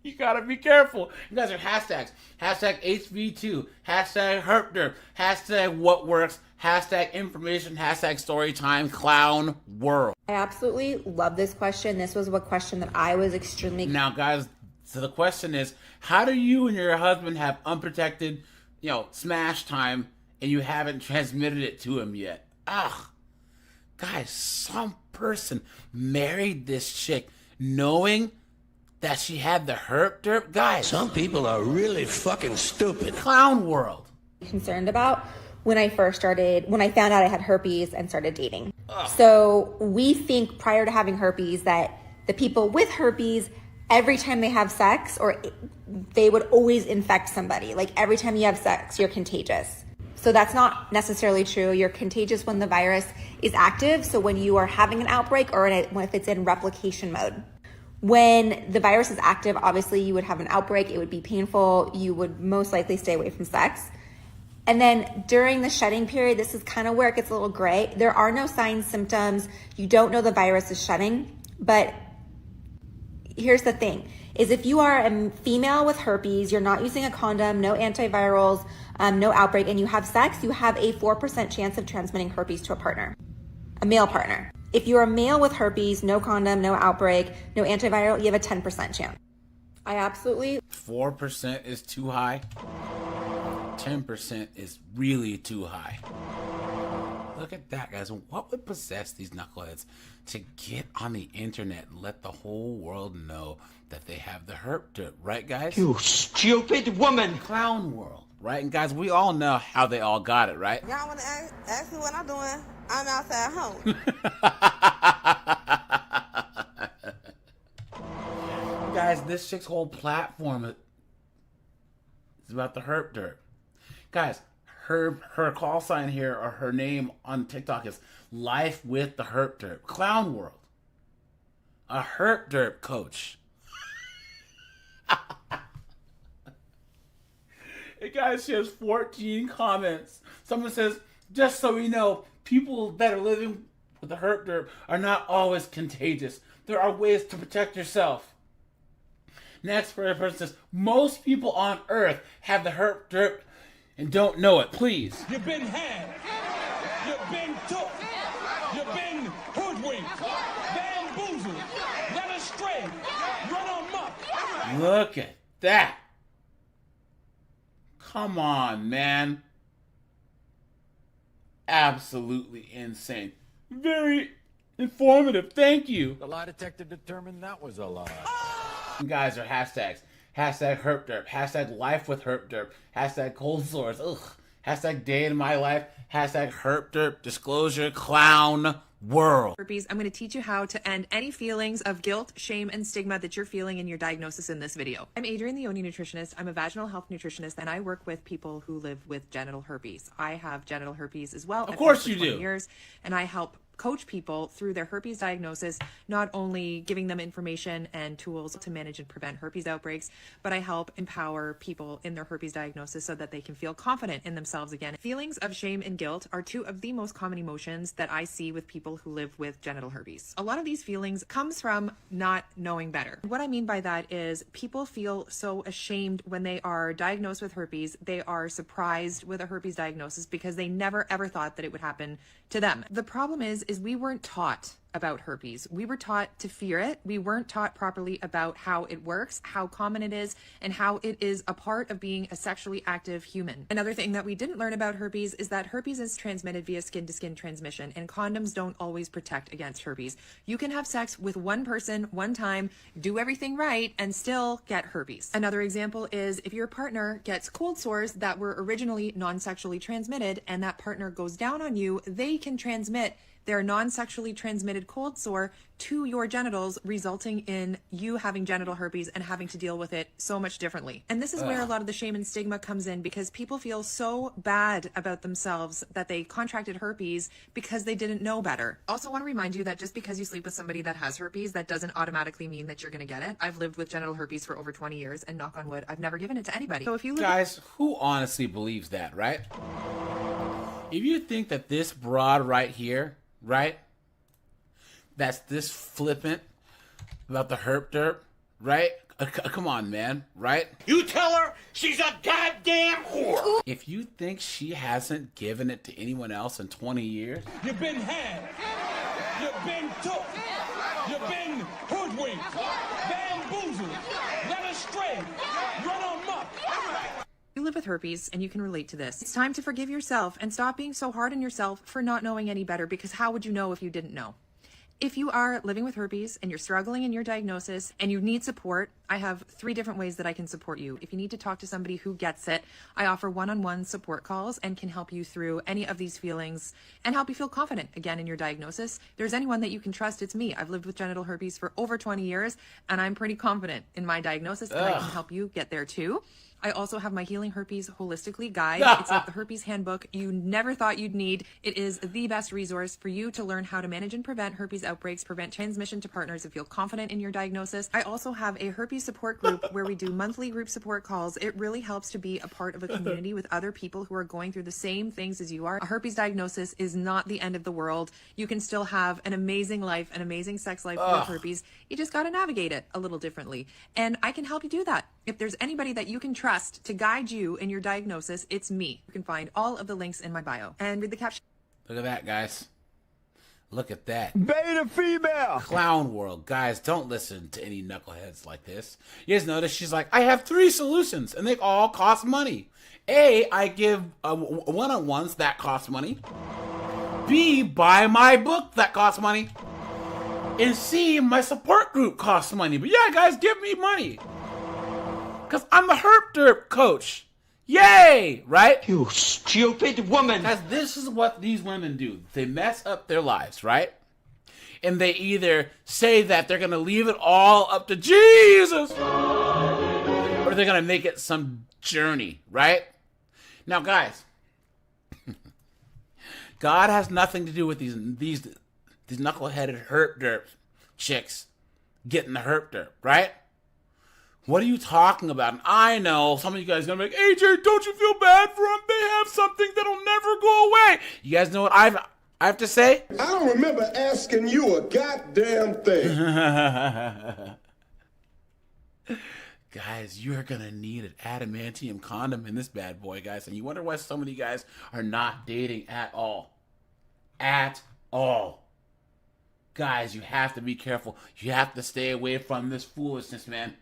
you gotta be careful. You guys are hashtags. Hashtag HV2. Hashtag HerpDerp. Hashtag what works. Hashtag information. Hashtag storytime. Clown world. I absolutely love this question. This was a question that I was extremely... Now, guys, so the question is, how do you and your husband have unprotected, you know, smash time and you haven't transmitted it to him yet? Ugh. Guys, some person married this chick knowing that she had the Herp Derp. Guys, Some people are really fucking stupid. Clown world. concerned about when I found out I had herpes and started dating. So we think prior to having herpes that the people with herpes, every time they have sex, or they would always infect somebody. Like every time you have sex, you're contagious. So that's not necessarily true. You're contagious when the virus is active. So when you are having an outbreak, or if it's in replication mode. When the virus is active, obviously you would have an outbreak. It would be painful. You would most likely stay away from sex. And then during the shedding period, this is kind of where it gets a little gray. There are no signs, symptoms. You don't know the virus is shedding. But here's the thing, is if you are a female with herpes, you're not using a condom, no antivirals, no outbreak, and you have sex, you have a 4% chance of transmitting herpes to a partner, a male partner. If you're a male with herpes, no condom, no outbreak, no antiviral, you have a 10% chance. I absolutely... 4% is too high. 10% is really too high. Look at that, guys. What would possess these knuckleheads to get on the internet and let the whole world know that they have the Herp Derp, right, guys? You stupid woman! Clown world, right? And guys, we all know how they all got it, right? Y'all want to ask me what I'm doing? I'm outside home. Guys, this chick's whole platform is about the Herp Derp. Guys, her call sign here, or her name on TikTok, is Life with the Herp Derp. Clown world. A Herp Derp coach. It guys, she has 14 comments. Someone says, just so we know, people that are living with the Herp Derp are not always contagious. There are ways to protect yourself. Next person says, most people on Earth have the Herp Derp and don't know it. Please. You've been had. You've been took. You've been hoodwinked. Bamboozled. Led astray. Run amok. Look at that. Come on, man. Absolutely insane. Very informative. Thank you. The lie detector determined that was a lie. You guys are hashtags. Hashtag Herp Derp. Hashtag life with Herp Derp. Hashtag cold sores. Ugh. Hashtag day in my life. Hashtag Herp Derp. Disclosure. Clown world. Herpes, I'm going to teach you how to end any feelings of guilt, shame, and stigma that you're feeling in your diagnosis in this video. I'm Adrienne, the Oni nutritionist. I'm a vaginal health nutritionist, and I work with people who live with genital herpes. I have genital herpes as well. Of course you do. Years, and I help coach people through their herpes diagnosis, not only giving them information and tools to manage and prevent herpes outbreaks, but I help empower people in their herpes diagnosis so that they can feel confident in themselves again. Feelings of shame and guilt are two of the most common emotions that I see with people who live with genital herpes. A lot of these feelings comes from not knowing better. What I mean by that is people feel so ashamed when they are diagnosed with herpes. They are surprised with a herpes diagnosis because they never ever thought that it would happen to them. The problem is we weren't taught about herpes. We were taught to fear it. We weren't taught properly about how it works, how common it is, and how it is a part of being a sexually active human. Another thing that we didn't learn about herpes is that herpes is transmitted via skin-to-skin transmission, and condoms don't always protect against herpes. You can have sex with one person, one time, do everything right, and still get herpes. Another example is if your partner gets cold sores that were originally non-sexually transmitted, and that partner goes down on you, they can transmit their non-sexually transmitted cold sore to your genitals, resulting in you having genital herpes and having to deal with it so much differently. And this is where a lot of the shame and stigma comes in, because people feel so bad about themselves that they contracted herpes because they didn't know better. Also want to remind you that just because you sleep with somebody that has herpes, that doesn't automatically mean that you're going to get it. I've lived with genital herpes for over 20 years, and knock on wood, I've never given it to anybody. So if you Guys, who honestly believes that, right? If you think that this broad right here, right, that's this flippant about the Herp Derp, right? Come on, man, right? You tell her she's a goddamn whore. If you think she hasn't given it to anyone else in 20 years, You've been had. You've been took. You've been hoodwinked. Bamboozled. Led astray. Run amok. you live with herpes and you can relate to this, it's time to forgive yourself and stop being so hard on yourself for not knowing any better, because how would you know if you didn't know? If you are living with herpes and you're struggling in your diagnosis and you need support, I have 3 different ways that I can support you. If you need to talk to somebody who gets it, I offer one-on-one support calls and can help you through any of these feelings and help you feel confident again in your diagnosis. If there's anyone that you can trust, it's me. I've lived with genital herpes for over 20 years and I'm pretty confident in my diagnosis and I can help you get there too. I also have my Healing Herpes Holistically guide. It's like the herpes handbook you never thought you'd need. It is the best resource for you to learn how to manage and prevent herpes outbreaks, prevent transmission to partners, and feel confident in your diagnosis. I also have a herpes support group where we do monthly group support calls. It really helps to be a part of a community with other people who are going through the same things as you are. A herpes diagnosis is not the end of the world. You can still have an amazing life, an amazing sex life with herpes. You just got to navigate it a little differently. And I can help you do that. If there's anybody that you can trust to guide you in your diagnosis, it's me. You can find all of the links in my bio. And read the caption. Look at that, guys. Look at that. Beta female. Clown world. Guys, don't listen to any knuckleheads like this. You guys notice she's like, I have 3 solutions and they all cost money. A, I give one-on-ones that cost money. B, buy my book that costs money. And C, my support group costs money. But yeah, guys, give me money. Because I'm the Herp Derp coach. Yay! Right? You stupid woman! Guys, this is what these women do. They mess up their lives, right? And they either say that they're going to leave it all up to Jesus, or they're going to make it some journey, right? Now, guys, God has nothing to do with these knuckleheaded Herp Derp chicks. getting the herp derp, right? What are you talking about? And I know some of you guys are going to be like, AJ, don't you feel bad for them? They have something that'll never go away. You guys know what I have to say? I don't remember asking you a goddamn thing. Guys, you're going to need an adamantium condom in this bad boy, guys. And you wonder why so many guys are not dating at all. At all. Guys, you have to be careful. You have to stay away from this foolishness, man.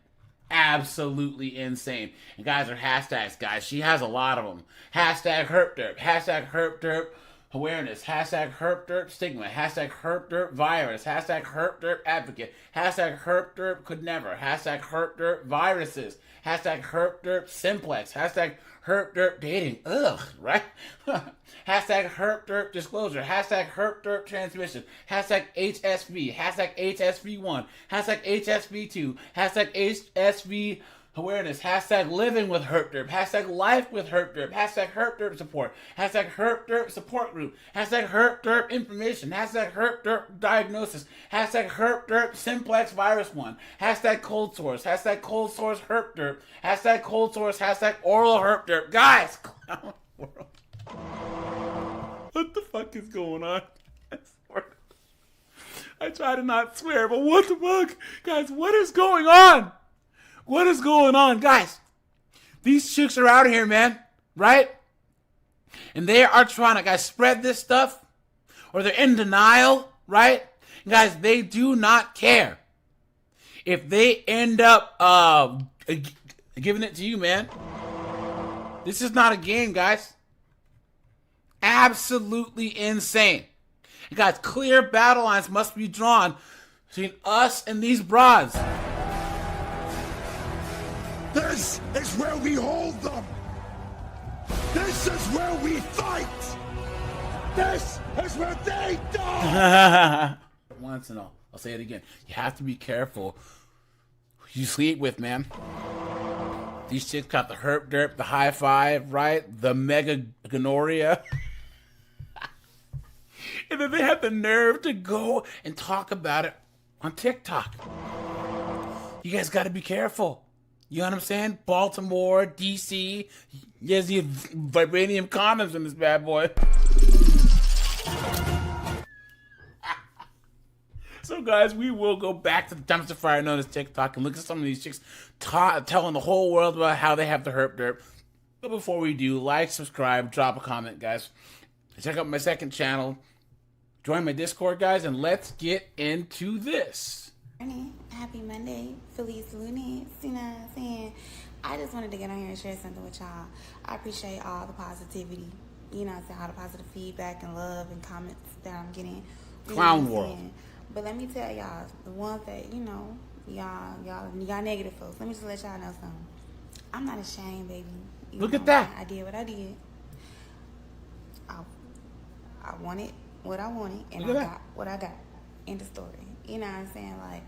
Absolutely insane. And guys are hashtags, guys. She has a lot of them. Hashtag herp derp. Hashtag herp derp awareness. Hashtag herp derp stigma. Hashtag herp derp virus. Hashtag herp derp advocate. Hashtag herp derp could never. Hashtag herp derp viruses. Hashtag herp derp simplex. Hashtag herp derp dating. Ugh, right? Hashtag herp derp disclosure. Hashtag herp derp transmission. Hashtag HSV. Hashtag HSV1. Hashtag HSV2. Hashtag HSV awareness. Hashtag living with herp derp. Hashtag life with herp derp. Hashtag herp derp support. Hashtag herp derp support group. Hashtag herp derp information. Hashtag herp derp diagnosis. Hashtag herp derp simplex virus 1. Hashtag cold source. Hashtag cold source herp derp. Hashtag cold source. Hashtag oral herp derp. Guys, clown world. What the fuck is going on? I try to not swear, but what the fuck? Guys, what is going on? What is going on? Guys, these chicks are out here, man, right? And they are trying to, guys, spread this stuff, or they're in denial, right? And guys, they do not care if they end up giving it to you, man. This is not a game, guys. Absolutely insane. And guys, clear battle lines must be drawn between us and these broads. This is where we hold them. This is where we fight. This is where they die. Once and all, I'll say it again. You have to be careful who you sleep with, man. These chicks got the herp derp, the high five, right? The mega gonorrhea. And then they have the nerve to go and talk about it on TikTok. You guys got to be careful. You know what I'm saying? Baltimore, DC. Yes, you have vibranium condoms in this bad boy. So, guys, we will go back to the dumpster fire known as TikTok and look at some of these chicks telling the whole world about how they have the herp derp. But before we do, like, subscribe, drop a comment, guys. Check out my second channel. Join my Discord, guys, and let's get into this. Happy Monday, Feliz Lunes, you know what I'm saying? I just wanted to get on here and share something with y'all. I appreciate all the positivity, you know what I'm saying, all the positive feedback and love and comments that I'm getting. Clown world. But let me tell y'all, the ones that, you know, y'all negative folks, let me just let y'all know something. I'm not ashamed, baby. Look at that. I did what I did. I wanted what I wanted, and I got what I got. End of story. You know what I'm saying? Like,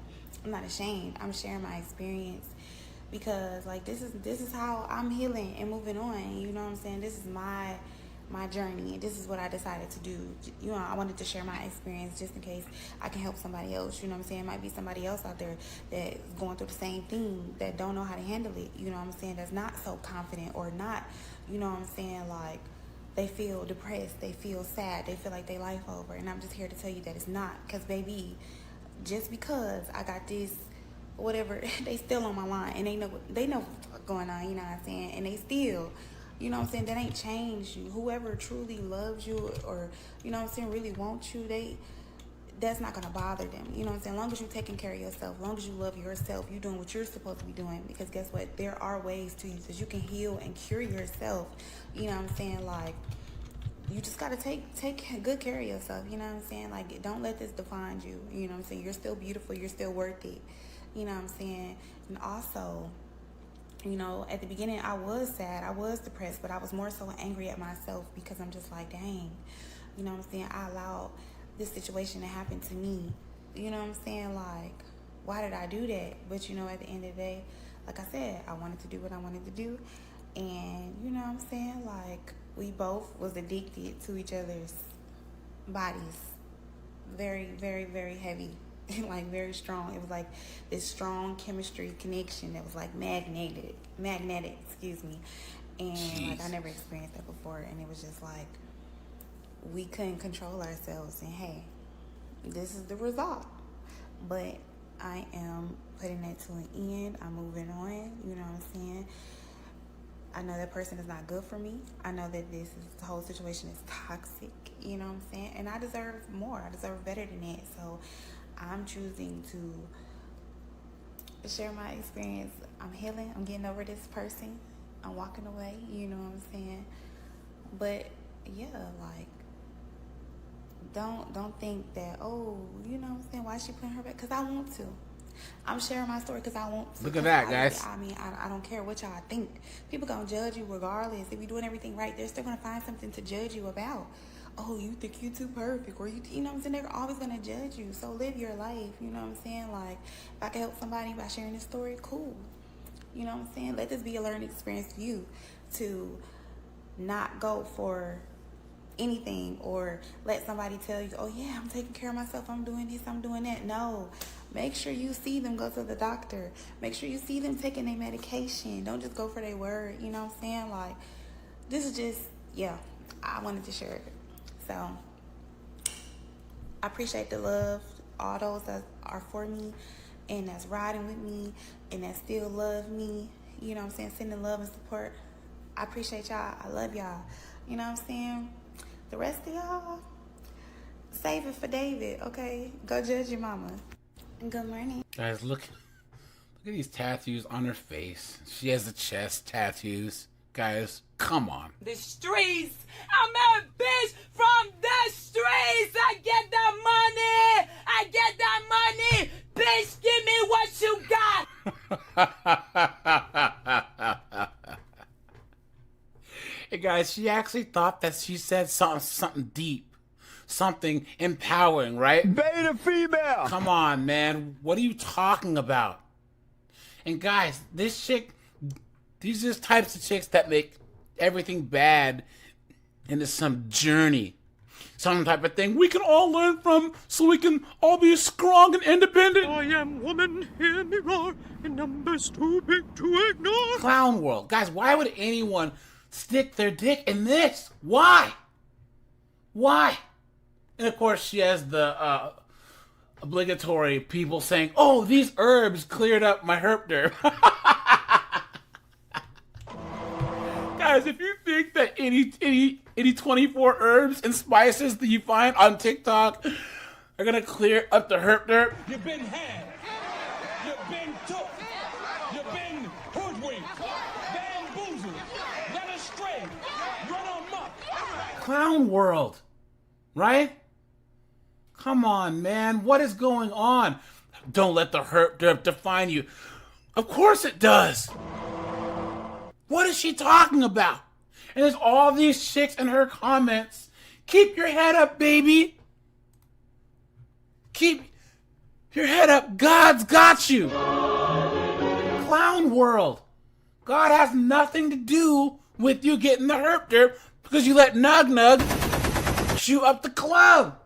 I'm not ashamed. I'm sharing my experience because, like, this is how I'm healing and moving on. You know what I'm saying? This is my journey. This is what I decided to do. You know, I wanted to share my experience just in case I can help somebody else. You know what I'm saying? It might be somebody else out there that's going through the same thing, that don't know how to handle it. You know what I'm saying? That's not so confident, or not, you know what I'm saying, like, they feel depressed, they feel sad, they feel like their life over. And I'm just here to tell you that it's not. Because, baby, just because I got this, whatever, they still on my line. And they know what's going on, you know what I'm saying? And they still, you know what I'm saying, that ain't changed you. Whoever truly loves you, or, you know what I'm saying, really wants you, that's not going to bother them. You know what I'm saying? As long as you're taking care of yourself, as long as you love yourself, you're doing what you're supposed to be doing. Because guess what? There are ways to use this. You can heal and cure yourself. You know what I'm saying? Like, you just got to take good care of yourself. You know what I'm saying? Like, don't let this define you. You know what I'm saying? You're still beautiful. You're still worth it. You know what I'm saying? And also, you know, at the beginning, I was sad. I was depressed. But I was more so angry at myself because I'm just like, dang. You know what I'm saying? I allowed this situation to happen to me. You know what I'm saying? Like, why did I do that? But, you know, at the end of the day, like I said, I wanted to do what I wanted to do. And, you know what I'm saying? Like, we both was addicted to each other's bodies. Very, very, very heavy. like very strong. It was like this strong chemistry connection that was like magnetic, excuse me. And like I never experienced that before, and it was just like we couldn't control ourselves, and hey, this is the result. But I am putting that to an end. I'm moving on, you know what I'm saying? I know that person is not good for me. I know that the whole situation is toxic, you know what I'm saying? And I deserve more. I deserve better than that. So I'm choosing to share my experience. I'm healing. I'm getting over this person. I'm walking away, you know what I'm saying? But yeah, like don't think that, oh, you know what I'm saying, why is she putting her back? Because I want to. I'm sharing my story because I want to. Look at that, guys. I mean, I don't care what y'all think. People gonna judge you regardless. If you're doing everything right, they're still gonna find something to judge you about. Oh, you think you too perfect, or you know what I'm saying? They're always gonna judge you. So live your life. You know what I'm saying? Like, if I can help somebody by sharing this story, cool. You know what I'm saying? Let this be a learning experience for you to not go for anything or let somebody tell you, oh yeah, I'm taking care of myself, I'm doing this, I'm doing that. No, make sure you see them go to the doctor. Make sure you see them taking their medication. Don't just go for their word. You know what I'm saying? Like, this is just, yeah, I wanted to share it. So I appreciate the love, all those that are for me and that's riding with me and that still love me, you know what I'm saying, sending love and support. I appreciate y'all. I love y'all. You know what I'm saying? The rest of y'all, save it for David, okay? Go judge your mama. Good morning. Guys, look at these tattoos on her face. She has the chest tattoos. Guys, come on. The streets. I'm a bitch from the streets. I get that money. I get that money. Bitch, give me what you got. Hey guys, she actually thought that she said something deep, something empowering, right? Beta female. Come on, man. What are you talking about? And guys, this chick, these are the types of chicks that make everything bad into some journey, some type of thing we can all learn from so we can all be strong and independent. I am woman, hear me roar, and numbers too big to ignore. Clown world. Guys, why would anyone stick their dick in this? Why? Why? And of course, she has the obligatory people saying, oh, these herbs cleared up my herp derp. Guys, if you think that any 24 herbs and spices that you find on TikTok are gonna clear up the herp derp, You've been had. You've been took. You've been hoodwinked. Bamboozled. Led astray. Run amok. clown world, right? Come on, man. What is going on? Don't let the herp derp define you. Of course it does. What is she talking about? And there's all these chicks in her comments. Keep your head up, baby. Keep your head up. God's got you. Clown world. God has nothing to do with you getting the herp derp because you let Nug Nug shoot up the club.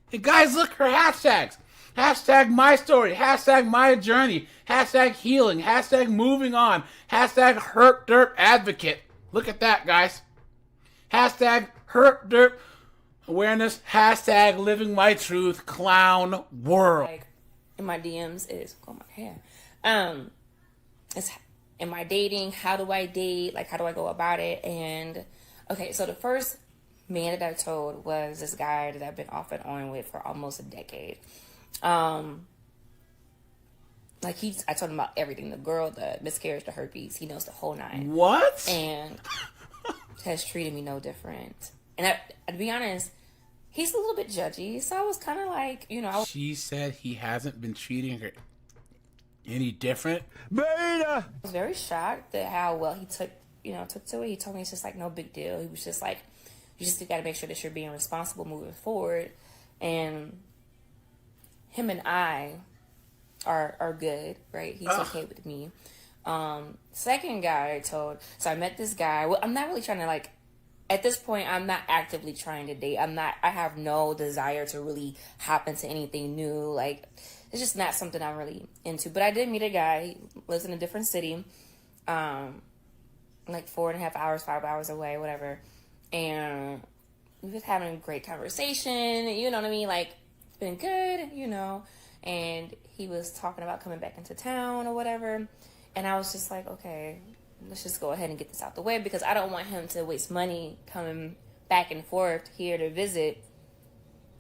Hey guys, look, her hashtags. Hashtag my story. Hashtag my journey. Hashtag healing. Hashtag moving on. Hashtag herp derp advocate. Look at that, guys. Hashtag herp derp awareness. Hashtag living my truth. Clown world. Like in my DMs is my hair. It's am I dating? How do I date? Like, how do I go about it? And okay, so the first man that I told was this guy that I've been off and on with for almost a decade. Like I told him about everything, the girl, the miscarriage, the herpes. He knows the whole nine. What? And has treated me no different. And to be honest, he's a little bit judgy. So I was kind of like, She said he hasn't been treating her any different. Beta! I was very shocked at how well he took to it. He told me it's just like no big deal. He was just like, you just got to make sure that you're being responsible moving forward. And him and I are good, right? He's okay with me. Second guy I told, so I met this guy. Well, I'm not really trying to like at this point, I'm not actively trying to date. I have no desire to really hop into anything new. Like, it's just not something I'm really into. But I did meet a guy. He lives in a different city, like 4.5 hours, 5 hours away, whatever. And we was having a great conversation. You know what I mean? Like, it's been good, you know. And he was talking about coming back into town or whatever. And I was just like, okay, let's just go ahead and get this out the way, because I don't want him to waste money coming back and forth here to visit,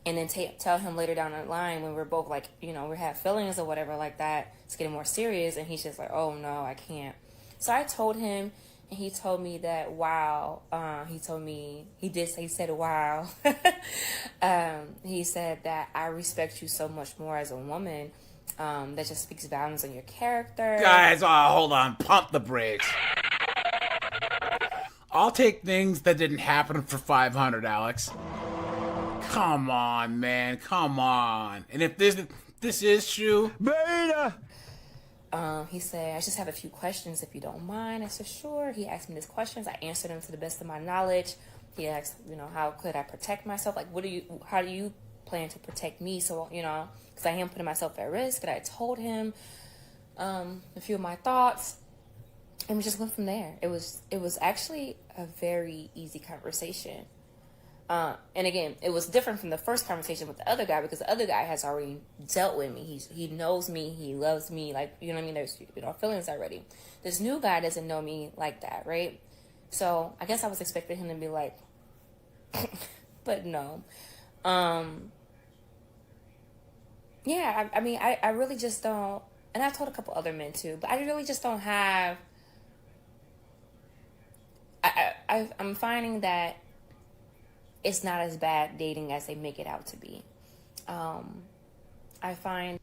and then tell him later down the line when we're both like, you know, we have feelings or whatever like that, it's getting more serious, and he's just like, oh no, I can't. So I told him, and he told me that, wow, he said, wow. He said that I respect you so much more as a woman. That just speaks volumes on your character. Guys, hold on. Pump the brakes. I'll take things that didn't happen for 500, Alex. Come on, man. Come on. And if this is true... Beta! He said, I just have a few questions if you don't mind. I said, sure. He asked me these questions. I answered them to the best of my knowledge. He asked, you know, how could I protect myself? Like, how do you plan to protect me? So, you know, because I am putting myself at risk. And I told him a few of my thoughts, and we just went from there. It was actually a very easy conversation. And again, it was different from the first conversation with the other guy, because the other guy has already dealt with me. He knows me. He loves me. Like, you know what I mean? There's, you know, feelings already. This new guy doesn't know me like that, right? So I guess I was expecting him to be like, but no. Yeah, I mean, I really just don't, and I've told a couple other men too, but I really just don't have, I'm finding that it's not as bad dating as they make it out to be. I find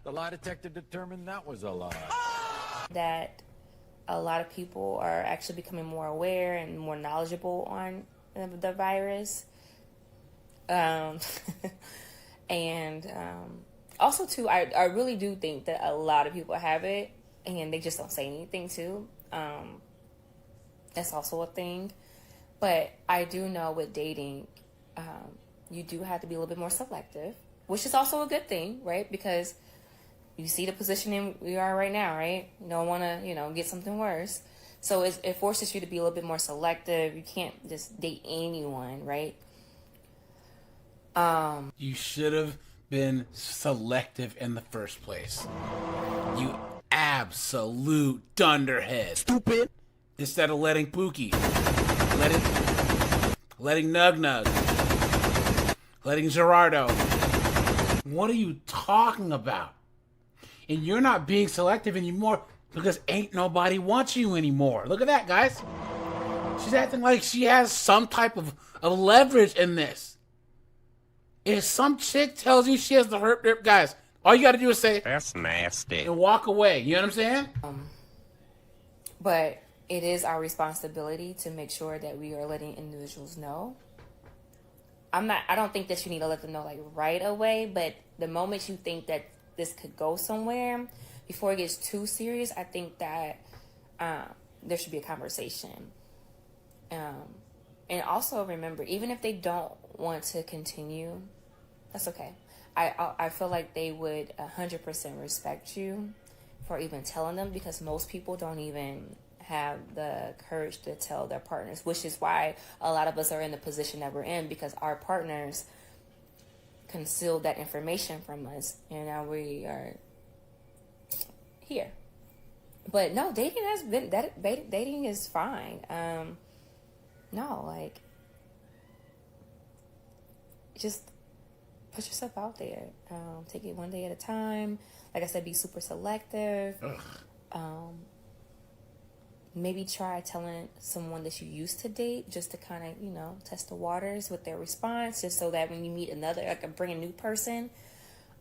The lie detector determined that was a lie. that a lot of people are actually becoming more aware and more knowledgeable on the virus. And also, too, I really do think that a lot of people have it and they just don't say anything, too. That's also a thing. But I do know with dating, you do have to be a little bit more selective, which is also a good thing, right? Because you see the position we are right now, right? You don't want to, you know, get something worse. So it forces you to be a little bit more selective. You can't just date anyone, right? You should have been selective in the first place. You absolute dunderhead. Stupid. Instead of letting Pookie, letting Nug Nug, letting Gerardo. What are you talking about? And you're not being selective anymore because ain't nobody wants you anymore. Look at that, guys. She's acting like she has some type of leverage in this. If some chick tells you she has the herp derp, guys, all you got to do is say, that's nasty, and walk away. You know what I'm saying? But it is our responsibility to make sure that we are letting individuals know. I don't think that you need to let them know like right away, but the moment you think that this could go somewhere, before it gets too serious, I think that there should be a conversation. And also remember, even if they don't want to continue, that's okay. I feel like they would 100% respect you for even telling them, because most people don't even have the courage to tell their partners, which is why a lot of us are in the position that we're in, because our partners concealed that information from us, and now we are here. But no, dating is fine. No, like, just put yourself out there. Take it one day at a time. Like I said, be super selective. Maybe try telling someone that you used to date, just to kind of, you know, test the waters with their response, just so that when you meet another, like a brand new person,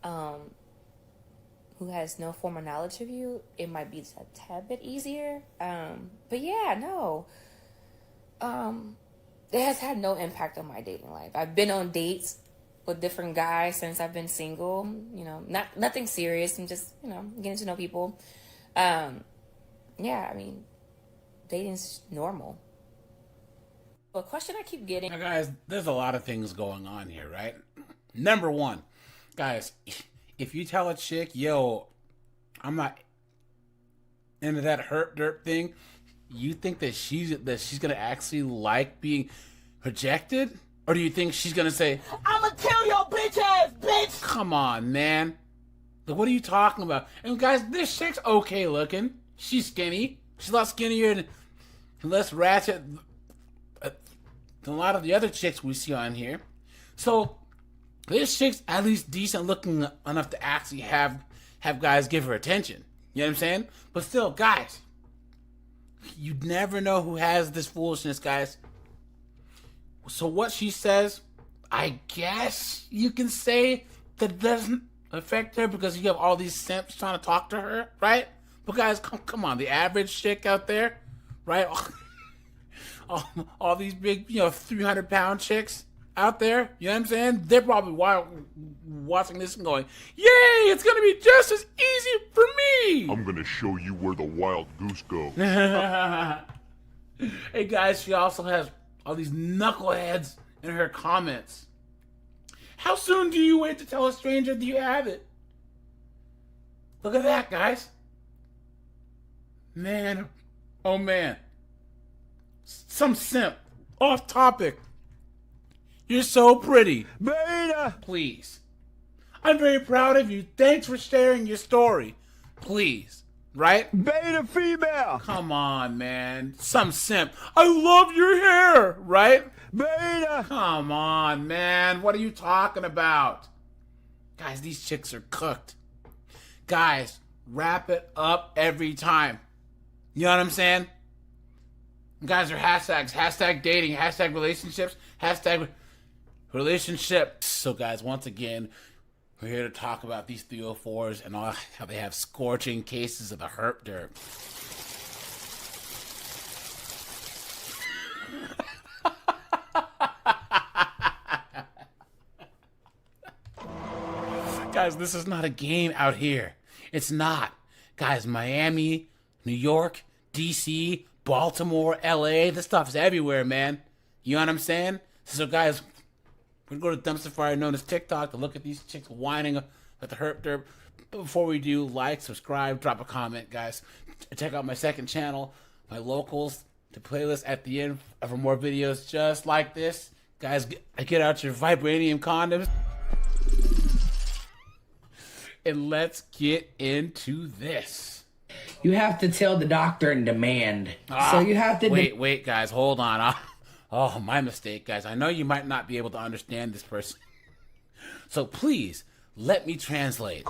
who has no formal knowledge of you, it might be a tad bit easier. But yeah, no. It has had no impact on my dating life. I've been on dates with different guys since I've been single. You know, nothing serious. I'm just, you know, getting to know people. Yeah, I mean, dating's normal. A question I keep getting. Now, guys, there's a lot of things going on here, right? Number one, guys, if you tell a chick, yo, I'm not into that herp derp thing, you think that she's gonna actually like being rejected? Or do you think she's gonna say, I'ma kill your bitch ass, bitch! come on, man. Like, what are you talking about? And guys, this chick's okay looking. She's skinny. She's a lot skinnier and less ratchet than a lot of the other chicks we see on here. So this chick's at least decent looking enough to actually have guys give her attention. You know what I'm saying? But still, guys, you never know who has this foolishness, guys. So what she says, I guess you can say that it doesn't affect her because you have all these simps trying to talk to her, right? But guys, come on, the average chick out there, right? All these big, 300-pound chicks out there, you know what I'm saying? They're probably watching this and going, yay, it's going to be just as easy for me. I'm gonna show you where the wild goose goes. Hey guys, she also has all these knuckleheads in her comments. How soon do you wait to tell a stranger that you have it? Look at that, guys. Man, oh man. Some simp. Off topic. You're so pretty. Beta! Please. I'm very proud of you. Thanks for sharing your story. Please. Right? Beta female! Come on, man. Some simp. I love your hair. Right? Beta! Come on, man. What are you talking about? Guys, these chicks are cooked. Guys, wrap it up every time. You know what I'm saying? Guys are hashtags. Hashtag dating. Hashtag relationships. Hashtag relationship. So, guys, once again, we're here to talk about these 304s and all how they have scorching cases of the herp derp. Guys, this is not a game out here. It's not. Guys, Miami, New York, DC, Baltimore, LA, this stuff is everywhere, man. You know what I'm saying? So, guys, we're going to go to dumpster fire known as TikTok to look at these chicks whining at the herp derp. But before we do, like, subscribe, drop a comment, guys. Check out my second channel, my locals, the playlist at the end for more videos just like this. Guys, get out your vibranium condoms. And let's get into this. You have to tell the doctor and demand. So you have to... Wait, guys, hold on. Oh, my mistake, guys. I know you might not be able to understand this person. So please, let me translate.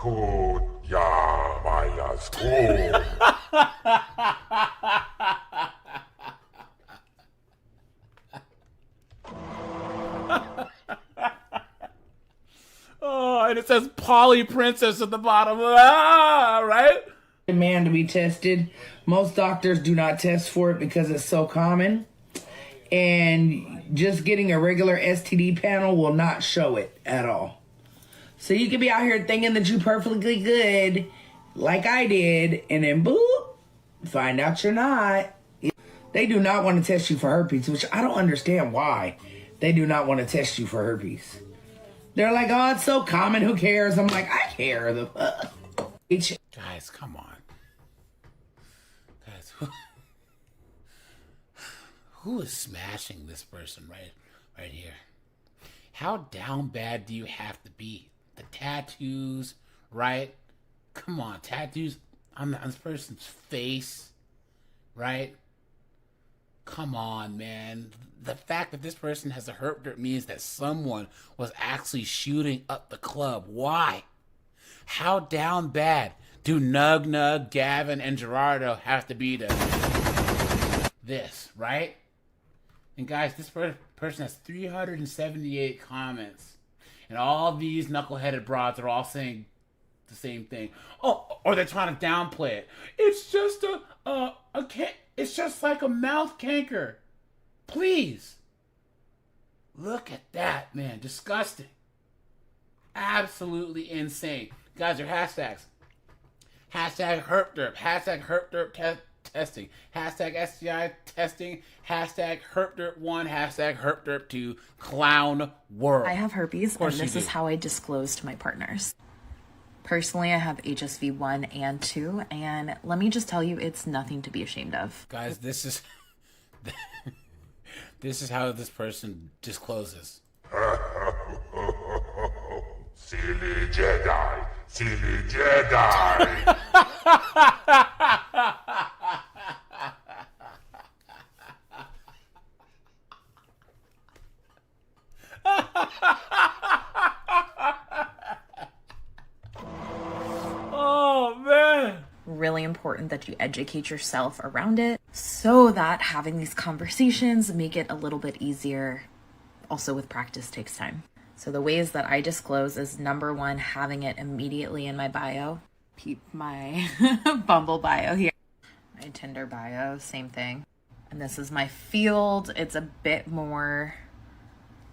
Oh, and it says Polly Princess at the bottom. Ah, right? Demand to be tested. Most doctors do not test for it because it's so common. And just getting a regular STD panel will not show it at all. So you could be out here thinking that you're perfectly good, like I did, and then boop, find out you're not. They do not want to test you for herpes, which I don't understand why they do not want to test you for herpes. They're like, oh, it's so common, who cares? I'm like, I care. Guys, come on. Guys, who is smashing this person right here? How down bad do you have to be? The tattoos, right? Come on, tattoos on this person's face, right? Come on, man. The fact that this person has a herp derp means that someone was actually shooting up the club. Why? How down bad do Nug, Gavin, and Gerardo have to be to this, right? And guys, this person has 378 comments. And all these knuckleheaded broads are all saying the same thing. Oh, or they're trying to downplay it. It's just it's just like a mouth canker. Please. Look at that, man. Disgusting. Absolutely insane. Guys, your hashtags. Hashtag herp derp. Hashtag herp derp testing. Hashtag STI testing. Hashtag HerpDerp1. Hashtag HerpDerp2. Clown world. I have herpes, Of course and this you is do. how I disclose to my partners. Personally, I have HSV 1 and 2, and let me just tell you, it's nothing to be ashamed of. Guys, this is this is how this person discloses. Silly Jedi! Silly Jedi! Oh, man. Really important that you educate yourself around it so that having these conversations make it a little bit easier. Also, with practice takes time. So the ways that I disclose is, number one, having it immediately in my bio. Peep my Bumble bio here. My Tinder bio, same thing. And this is my field. It's a bit more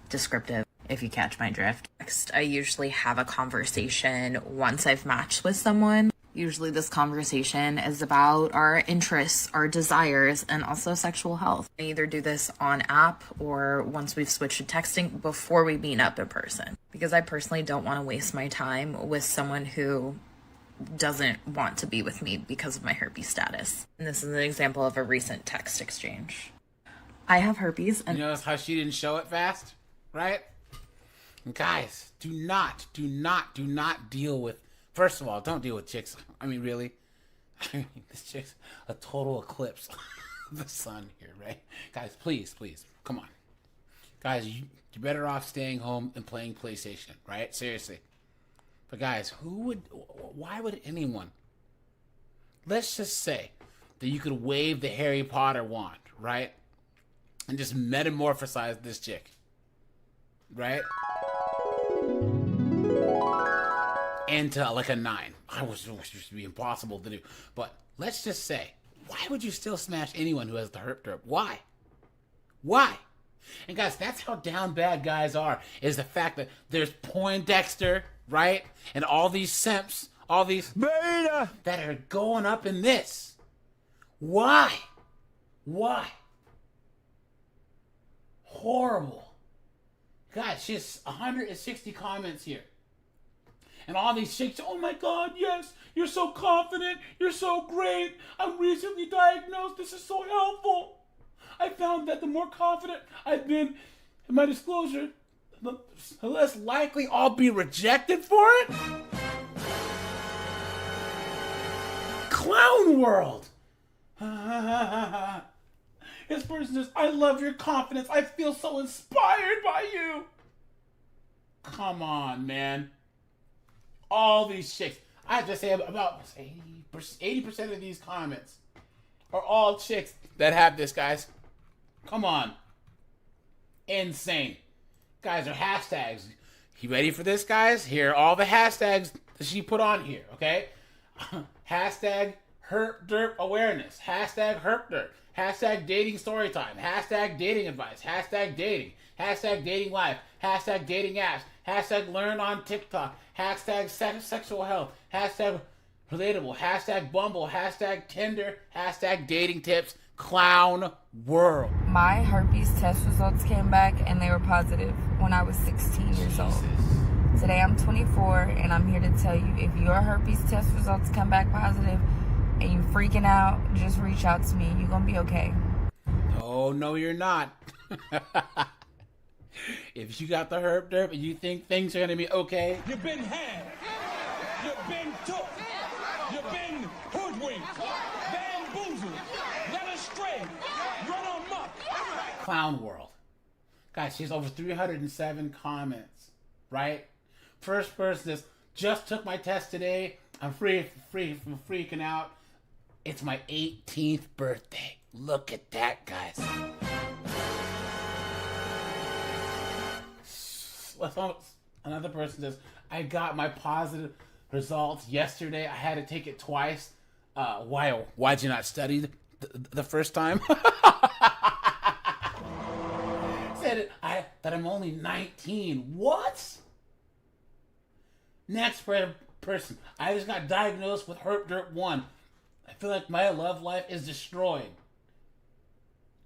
descriptive, if you catch my drift. Next, I usually have a conversation once I've matched with someone. Usually this conversation is about our interests, our desires, and also sexual health. I either do this on app or once we've switched to texting before we meet up in person. Because I personally don't want to waste my time with someone who doesn't want to be with me because of my herpes status. And this is an example of a recent text exchange. I have herpes, and You notice how she didn't show it fast? Right? And guys, do not deal with... First of all, don't deal with chicks. I mean, really? This chick's a total eclipse of the sun here, right? Guys, please, come on. Guys, you're better off staying home and playing PlayStation, right? Seriously. But guys, why would anyone... Let's just say that you could wave the Harry Potter wand, right? And just metamorphosize this chick. Right? Into like a 9. It used to be impossible to do. But let's just say, why would you still smash anyone who has the herp derp? Why? And guys, that's how down bad guys are, is the fact that there's Poindexter, right? And all these simps, all these Beta that are going up in this. Why? Horrible. Guys, she has 160 comments here. And all these chicks, oh my God, yes, you're so confident, you're so great, I'm recently diagnosed, this is so helpful. I found that the more confident I've been in my disclosure, the less likely I'll be rejected for it. Clown world. This person says, I love your confidence, I feel so inspired by you. Come on, man. All these chicks. I have to say about 80% of these comments are all chicks that have this, guys. Come on. Insane. Guys, are hashtags. You ready for this, guys? Here are all the hashtags that she put on here, okay? Hashtag Herp Derp awareness. Hashtag Herp Derp. Hashtag dating story time. Hashtag dating advice. Hashtag dating. Hashtag dating life. Hashtag dating apps. Hashtag learn on TikTok. Hashtag sexual health. Hashtag relatable. Hashtag Bumble. Hashtag Tinder. Hashtag dating tips. Clown world. My herpes test results came back and they were positive when I was 16 years old. Today I'm 24 and I'm here to tell you, if your herpes test results come back positive and you freaking out, just reach out to me. You're gonna be okay. Oh, no, you're not. If you got the herp derp and you think things are going to be okay, You've been had. You've been took. You've been hoodwinked. Bamboozled. Led astray. Run amok. clown world. Guys, she has over 307 comments, right? First person is, just took my test today. I'm free from freaking out. It's my 18th birthday. Look at that, guys. Another person says, I got my positive results yesterday. I had to take it twice. Why'd you not study the first time? Said that I'm only 19. What? Next person. I just got diagnosed with Herp Derp 1. I feel like my love life is destroyed.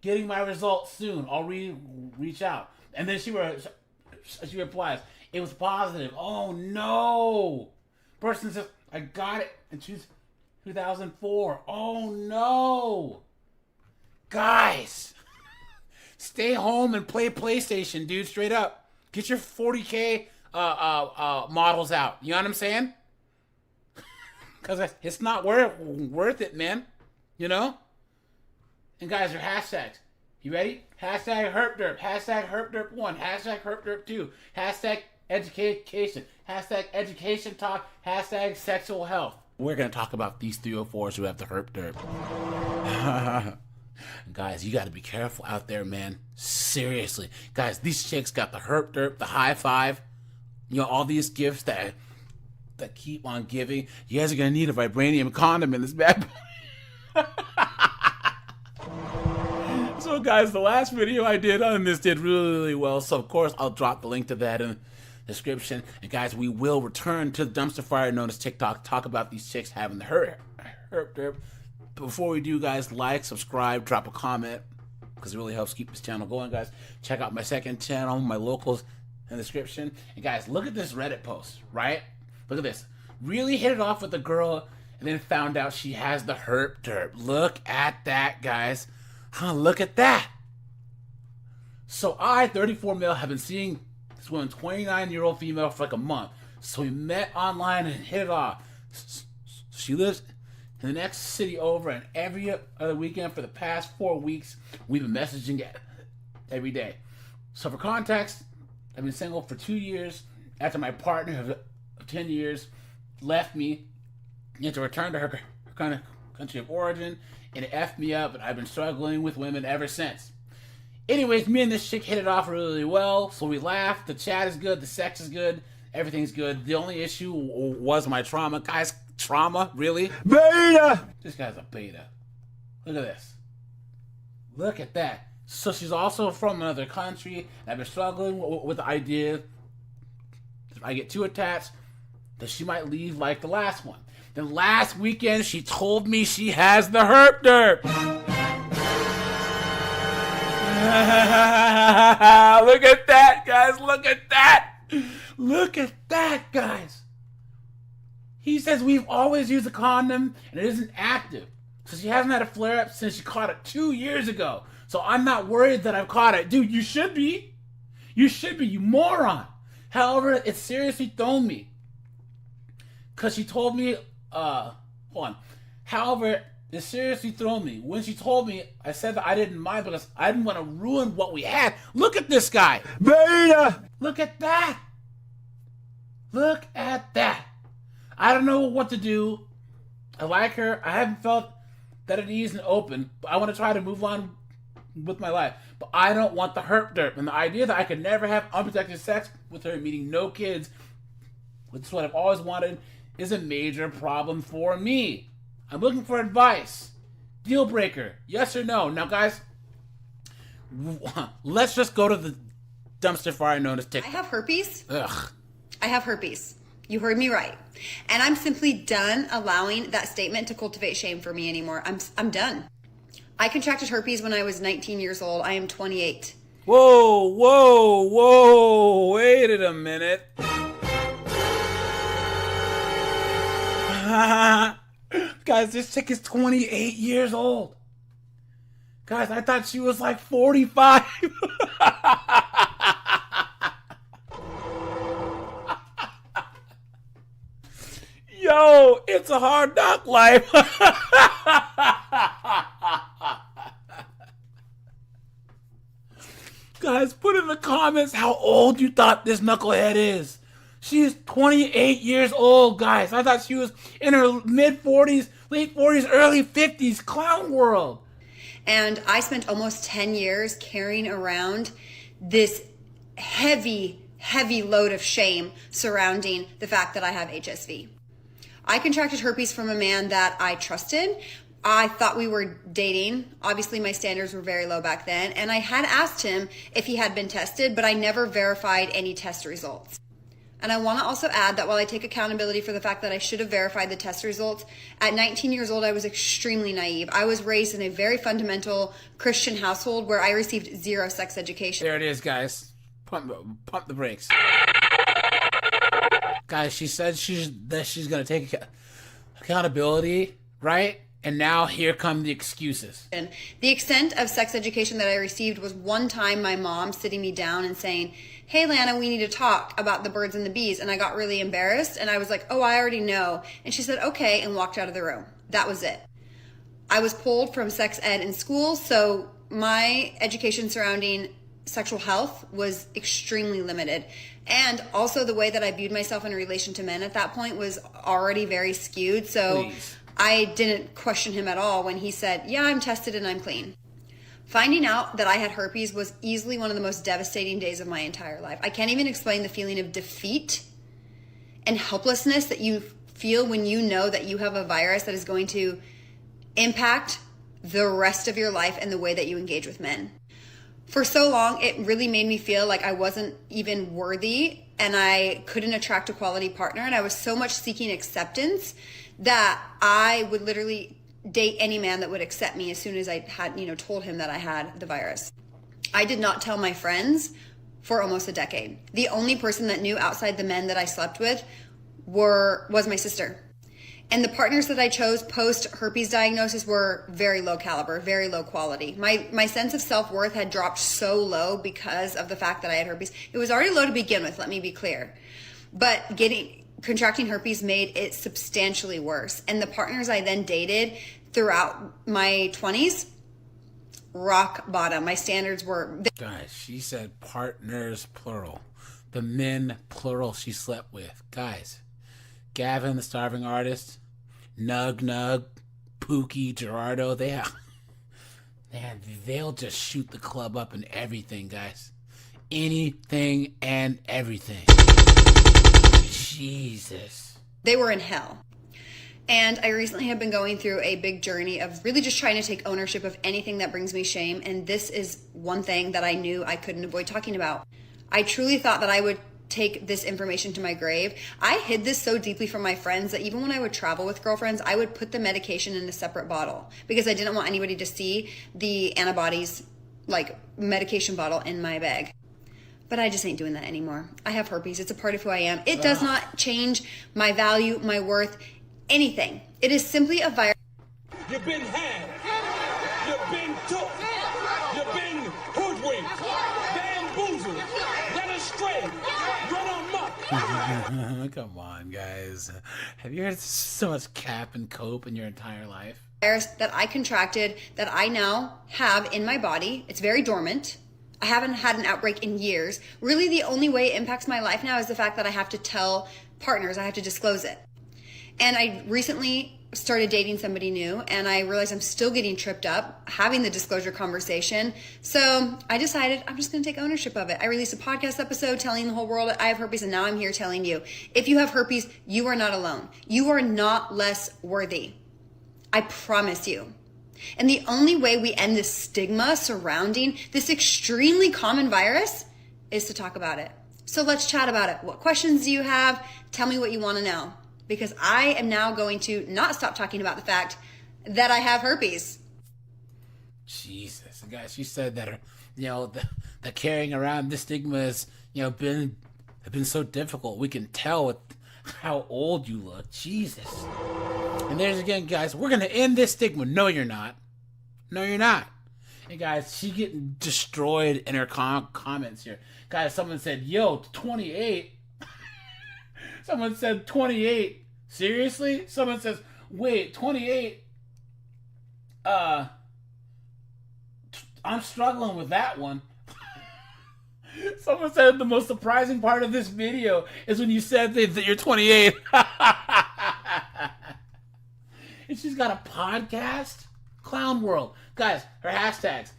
Getting my results soon. I'll reach out. And then she replies, it was positive. Oh no. Person says, I got it in 2004. Oh no. Guys, stay home and play PlayStation, dude. Straight up. Get your 40K models out. You know what I'm saying? Because it's not worth it, man. You know? And guys, your hashtags. You ready? Hashtag HerpDerp. Hashtag HerpDerp1. Hashtag HerpDerp2. Hashtag education. Hashtag education talk. Hashtag sexual health. We're going to talk about these 304s who have the HerpDerp. Guys, you got to be careful out there, man. Seriously. Guys, these chicks got the HerpDerp, the high five. You know, all these gifts that keep on giving. You guys are going to need a vibranium condom in this bad boy. So guys, the last video I did on this did really, really well. So of course, I'll drop the link to that in the description. And guys, we will return to the dumpster fire known as TikTok, talk about these chicks having the HerpDerp. Before we do, guys, like, subscribe, drop a comment, because it really helps keep this channel going, guys. Check out my second channel, my locals in the description. And guys, look at this Reddit post, right? Look at this. Really hit it off with the girl and then found out she has the HerpDerp. Look at that, guys. Huh, look at that. So I, 34 male, have been seeing this woman, 29-year-old female, for like a month. So we met online and hit it off. She lives in the next city over, and every other weekend for the past 4 weeks, we've been messaging every day. So for context, I've been single for 2 years after my partner of 10 years left me and to return to her country of origin, and it effed me up, and I've been struggling with women ever since. Anyways, me and this chick hit it off really well, so we laughed, the chat is good, the sex is good, everything's good. The only issue was my trauma. Guys, trauma? Really? Beta! This guy's a beta. Look at this. Look at that. So she's also from another country, and I've been struggling with the idea if I get too attached that she might leave like the last one. Then last weekend, she told me she has the HerpDerp. Look at that, guys. Look at that. Look at that, guys. He says we've always used a condom and it isn't active. So she hasn't had a flare-up since she caught it 2 years ago. So I'm not worried that I've caught it. Dude, you should be. You should be, you moron. However, it seriously thrown me. Because she told me, hold on. However, it seriously threw me. When she told me, I said that I didn't mind because I didn't want to ruin what we had. Look at this guy. Beta! Look at that. Look at that. I don't know what to do. I like her. I haven't felt that at ease and open, but I want to try to move on with my life. But I don't want the HerpDerp. And the idea that I could never have unprotected sex with her, meaning no kids, which is what I've always wanted, is a major problem for me. I'm looking for advice. Deal breaker. Yes or no? Now, guys, let's just go to the dumpster fire known as TikTok. I have herpes. Ugh. I have herpes. You heard me right. And I'm simply done allowing that statement to cultivate shame for me anymore. I'm done. I contracted herpes when I was 19 years old. I am 28. Whoa, whoa, whoa. Wait a minute. Guys, this chick is 28 years old. Guys, I thought she was like 45. Yo, it's a hard knock life. Guys, put in the comments how old you thought this knucklehead is. She's 28 years old, guys. I thought she was in her mid-40s, late 40s, early 50s. Clown world. And I spent almost 10 years carrying around this heavy, heavy load of shame surrounding the fact that I have HSV. I contracted herpes from a man that I trusted. I thought we were dating. Obviously, my standards were very low back then. And I had asked him if he had been tested, but I never verified any test results. And I want to also add that while I take accountability for the fact that I should have verified the test results, at 19 years old, I was extremely naive. I was raised in a very fundamental Christian household where I received zero sex education. There it is, guys. Pump the brakes. Guys, she said she's going to take accountability, right? And now here come the excuses. And the extent of sex education that I received was one time my mom sitting me down and saying, "Hey, Lana, we need to talk about the birds and the bees." And I got really embarrassed and I was like, "Oh, I already know." And she said, "Okay," and walked out of the room. That was it. I was pulled from sex ed in school, so my education surrounding sexual health was extremely limited. And also the way that I viewed myself in relation to men at that point was already very skewed. So Please. I didn't question him at all when he said, "Yeah, I'm tested and I'm clean." Finding out that I had herpes was easily one of the most devastating days of my entire life. I can't even explain the feeling of defeat and helplessness that you feel when you know that you have a virus that is going to impact the rest of your life and the way that you engage with men. For so long, it really made me feel like I wasn't even worthy and I couldn't attract a quality partner. And I was so much seeking acceptance that I would literally date any man that would accept me as soon as I had, told him that I had the virus. I did not tell my friends for almost a decade. The only person that knew outside the men that I slept with was my sister. And the partners that I chose post herpes diagnosis were very low caliber, very low quality. My sense of self-worth had dropped so low because of the fact that I had herpes. It was already low to begin with, let me be clear. But contracting herpes made it substantially worse. And the partners I then dated throughout my 20s, rock bottom. My standards were... Guys, she said partners, plural. The men, plural, she slept with. Guys, Gavin, the starving artist, Nug, Pookie, Gerardo, they'll just shoot the club up and everything, guys. Anything and everything. Jesus. They were in hell. And I recently have been going through a big journey of really just trying to take ownership of anything that brings me shame. And this is one thing that I knew I couldn't avoid talking about. I truly thought that I would take this information to my grave. I hid this so deeply from my friends that even when I would travel with girlfriends, I would put the medication in a separate bottle because I didn't want anybody to see the antibodies, like medication bottle in my bag. But I just ain't doing that anymore. I have herpes. It's a part of who I am. It does not change my value, my worth, anything. It is simply a virus. You've been had. You've been took. You've been hoodwinked. Bamboozled. Led astray. Run amok. Come on, guys. Have you heard so much cap and cope in your entire life? Virus that I contracted that I now have in my body. It's very dormant. I haven't had an outbreak in years. Really, the only way it impacts my life now is the fact that I have to tell partners, I have to disclose it. And I recently started dating somebody new and I realized I'm still getting tripped up having the disclosure conversation. So I decided I'm just going to take ownership of it. I released a podcast episode telling the whole world I have herpes and now I'm here telling you, if you have herpes, you are not alone. You are not less worthy. I promise you. And the only way we end this stigma surrounding this extremely common virus is to talk about it. So let's chat about it. What questions do you have? Tell me what you want to know. Because I am now going to not stop talking about the fact that I have herpes. Jesus, guys, she said that the carrying around this stigma has been so difficult. We can tell with how old you look. Jesus. And there's again, guys, we're gonna end this stigma. No, you're not. No, you're not. And guys, she's getting destroyed in her comments here. Guys, someone said, "Yo, 28." Someone said 28. Seriously? Someone says, "Wait, 28? I'm struggling with that one." Someone said the most surprising part of this video is when you said that you're 28. And she's got a podcast? Clown World. Guys, her hashtags.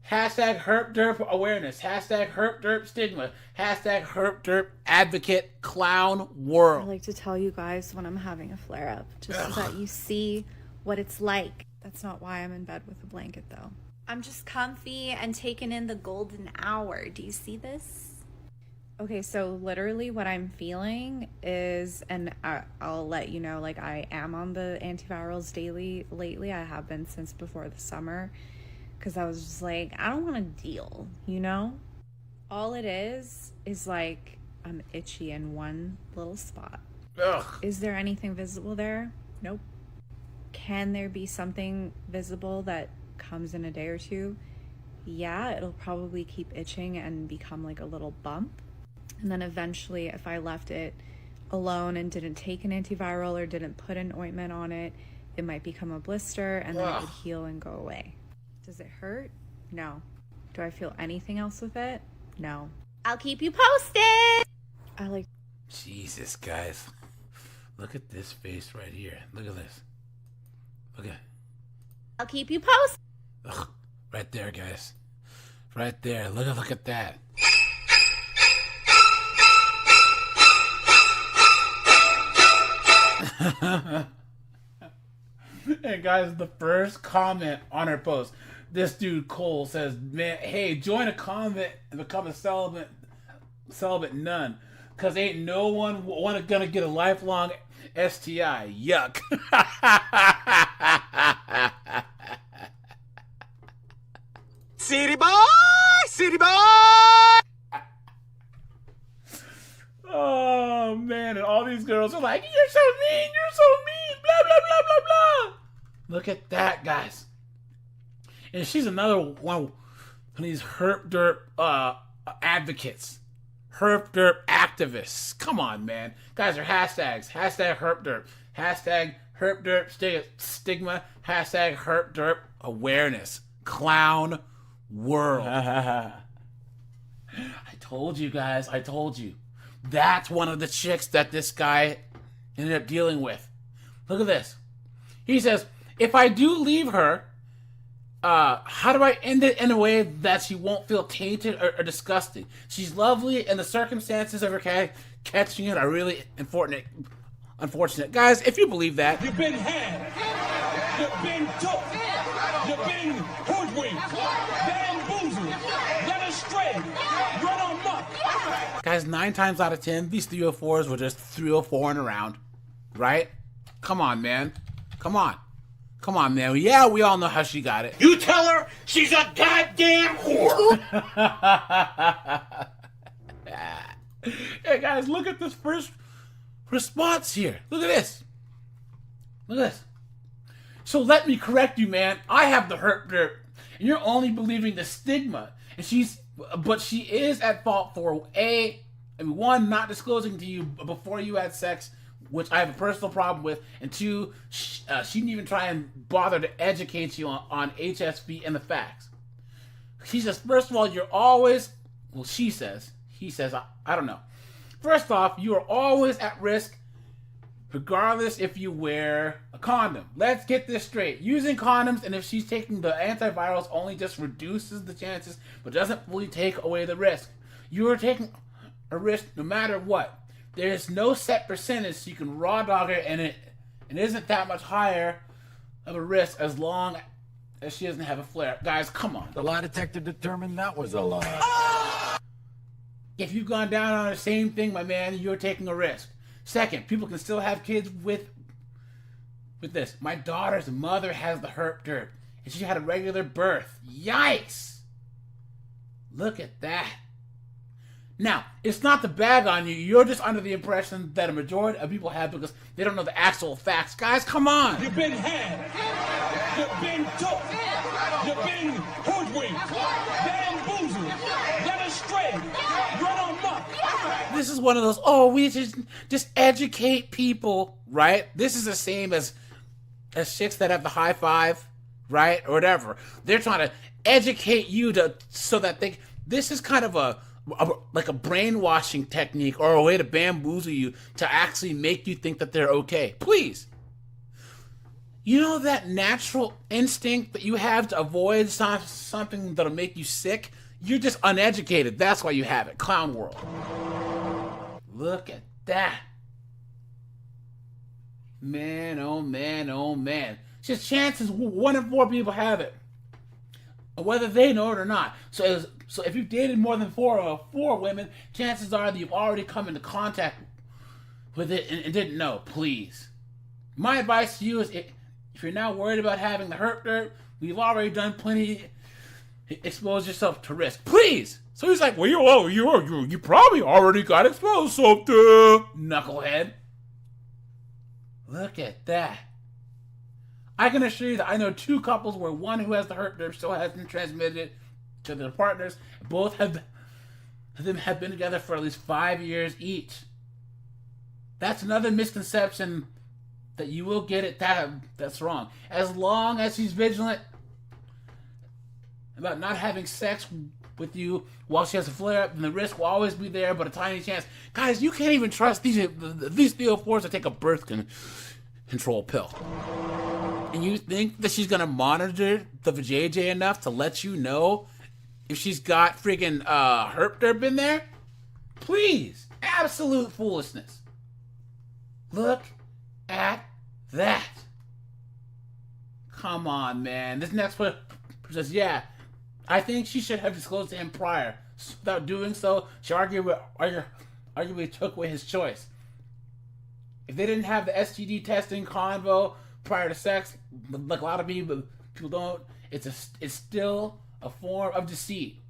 Hashtag Herp Derp awareness. Hashtag Herp Derp stigma. Hashtag Herp Derp advocate. Clown World. I like to tell you guys when I'm having a flare up, just so that you see what it's like. That's not why I'm in bed with a blanket though. I'm just comfy and taking in the golden hour. Do you see this? Okay, so literally what I'm feeling is, and I'll let you know, like, I am on the antivirals daily lately. I have been since before the summer, because I was just like, I don't want to deal, you know? All it is like, I'm itchy in one little spot. Ugh. Is there anything visible there? Nope. Can there be something visible that comes in a day or two? Yeah, it'll probably keep itching and become like a little bump. And then eventually, if I left it alone and didn't take an antiviral or didn't put an ointment on it, it might become a blister and then it would heal and go away. Does it hurt? No. Do I feel anything else with it? No. I'll keep you posted. Jesus, guys. Look at this face right here. Look at this. Look at. I'll keep you posted. Ugh, right there, guys. Right there. Look at that. And guys, the first comment on her post, this dude Cole says, "Man, hey, join a convent and become a celibate nun, cause ain't no one gonna get a lifelong STI. Yuck." City boy! City boy! Oh man, and all these girls are like, "You're so mean, blah blah blah blah blah." Look at that, guys. And she's another one of these Herp Derp advocates. Herp Derp activists. Come on, man. Guys are hashtags. Hashtag Herp Derp. Hashtag Herp Derp stigma. Hashtag Herp Derp awareness. Clown world. I told you guys. I told you. That's one of the chicks that this guy ended up dealing with. Look at this. He says, if I do leave her, how do I end it in a way that she won't feel tainted or disgusting? She's lovely, and the circumstances of her catching it are really unfortunate. Guys, if you believe that, You've been had. You've been took. You've been hoodwinked. Bamboozled. Led astray. Run amok. guys, 9 times out of 10, these 304s were just 304ing around, right? Come on, man. Come on, man. Yeah, we all know how she got it. You tell her she's a goddamn whore. Hey, guys, look at this first response here. Look at this. So let me correct you, man. I have the Herp Derp, and you're only believing the stigma. And she is at fault for one, not disclosing to you before you had sex, which I have a personal problem with, and 2, she didn't even try and bother to educate you on HSV and the facts. She says, first of all, you're always, well, she says, he says, I don't know. First off, you are always at risk, regardless if you wear a condom. Let's get this straight. Using condoms, and if she's taking the antivirals, only just reduces the chances, but doesn't fully take away the risk. You are taking a risk no matter what. There is no set percentage, so you can raw dog her, and it isn't that much higher of a risk as long as she doesn't have a flare. Guys, come on. The lie detector determined that was a lie. If you've gone down on the same thing, my man, you're taking a risk. Second, people can still have kids with this. My daughter's mother has the Herp Derp, and she had a regular birth. Yikes! Look at that. Now, it's not to bag on you. You're just under the impression that a majority of people have because they don't know the actual facts. Guys, come on. You've been had. You've been took. You've been hoodwinked. Bamboozled. Led astray. Run amok. This is one of those, we just educate people, right? This is the same as chicks that have the high five, right? Or whatever. They're trying to educate you so that this is kind of like a brainwashing technique or a way to bamboozle you to actually make you think that they're okay. Please. You know that natural instinct that you have to avoid something that'll make you sick? You're just uneducated. That's why you have it. Clown world. Look at that. Man, oh man, oh man. Just chances 1 in 4 people have it. Whether they know it or not. So So if you've dated more than four women, chances are that you've already come into contact with it and didn't know. Please. My advice to you is, if you're not worried about having the herp derp, we've already done plenty. Expose yourself to risk. Please! So he's like, well, you probably already got exposed, so knucklehead. Look at that. I can assure you that I know 2 couples where one who has the herp derp still hasn't transmitted it to their partners. Both have been together for at least 5 years each. That's another misconception that you will get it. That's wrong. As long as he's vigilant about not having sex with you while she has a flare-up, and the risk will always be there, but a tiny chance. Guys, you can't even trust these 304s to take a birth control pill. And you think that she's going to monitor the vajayjay enough to let you know if she's got freaking herp derp in there? Please. Absolute foolishness. Look at that. Come on, man. This next one says, yeah, I think she should have disclosed to him prior. Without doing so, she arguably took away his choice. If they didn't have the STD testing convo prior to sex, like a lot of people don't, it's still a form of deceit.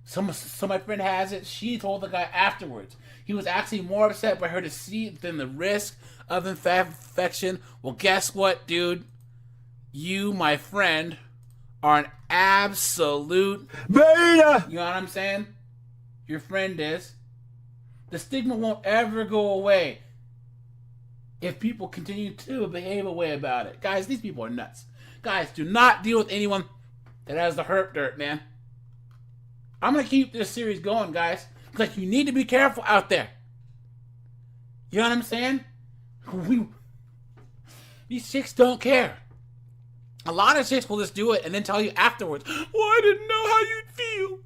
So my friend has it. She told the guy afterwards. He was actually more upset by her deceit than the risk of infection. Well, guess what, dude? You, my friend, are an absolute beta. You know what I'm saying? Your friend is. The stigma won't ever go away if people continue to behave a way about it. Guys, these people are nuts. Guys, do not deal with anyone that has the herp derp, man. I'm going to keep this series going, guys, because you need to be careful out there. You know what I'm saying? These chicks don't care. A lot of chicks will just do it and then tell you afterwards, well, I didn't know how you'd feel.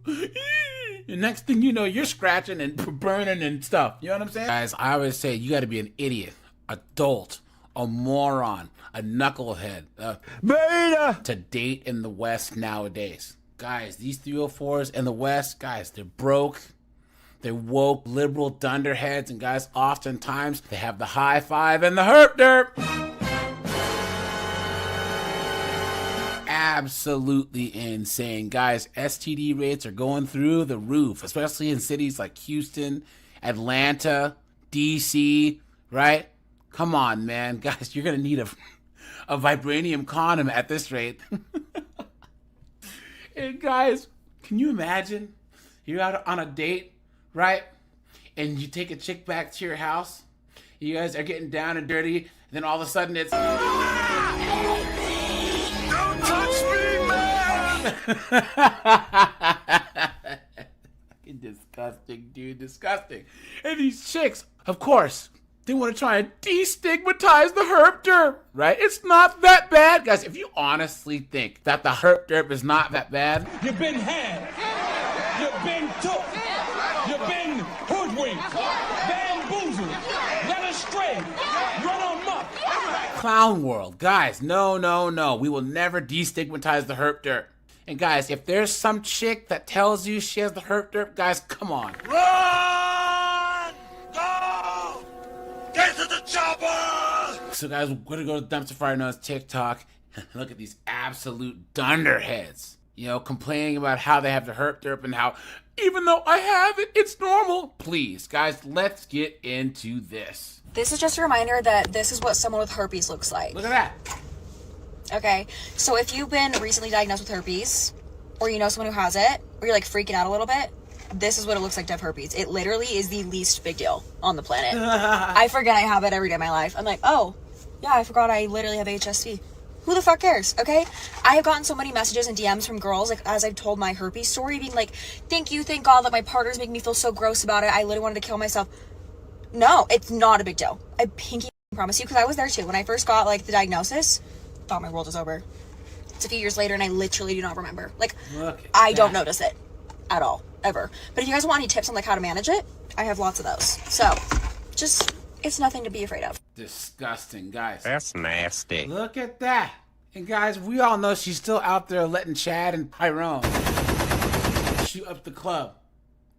The next thing you know, you're scratching and burning and stuff. You know what I'm saying? Guys, I always say you got to be an idiot, a dolt, a moron, a knucklehead beta to date in the West nowadays. Guys, these 304s in the West, guys, they're broke. They're woke, liberal dunderheads. And guys, oftentimes they have the high five and the herp derp. Absolutely insane. Guys, STD rates are going through the roof, especially in cities like Houston, Atlanta, DC, right? Come on, man. Guys, you're going to need a vibranium condom at this rate. And guys, can you imagine? You're out on a date, right? And you take a chick back to your house. You guys are getting down and dirty. And then all of a sudden it's... Don't touch me, man! Disgusting, dude. Disgusting. And these chicks, of course, they want to try and destigmatize the herp derp, right? It's not that bad. Guys, if you honestly think that the herp derp is not that bad... You've been had. You've been took. You've been hoodwinked. Bamboozled. Led astray. Run amok. Clown world. Guys, no. We will never destigmatize the herp derp. And guys, if there's some chick that tells you she has the herp derp, guys, come on. Run! Go! Get to the chopper! So guys, we're going to go to Dumpster Fire Notes TikTok and look at these absolute dunderheads. You know, complaining about how they have the herp derp and how, even though I have it, it's normal. Please, guys, let's get into this. This is just a reminder that this is what someone with herpes looks like. Look at that. Okay, so if you've been recently diagnosed with herpes, or you know someone who has it, or you're like freaking out a little bit, this is what it looks like to have herpes. It literally is the least big deal on the planet. I forget I have it every day of my life. I'm like, oh, yeah, I forgot I literally have HSV. Who the fuck cares, okay? I have gotten so many messages and DMs from girls, like, as I've told my herpes story, being like, thank God that my partner's making me feel so gross about it. I literally wanted to kill myself. No, it's not a big deal. I pinky promise you, because I was there too. When I first got, like, the diagnosis, thought my world was over. It's a few years later, and I literally do not remember. Like, I don't notice it at all, ever. But if you guys want any tips on, like, how to manage it, I have lots of those. So, just, it's nothing to be afraid of. Disgusting, guys. That's nasty. Look at that. And guys, we all know she's still out there letting Chad and Tyrone shoot up the club.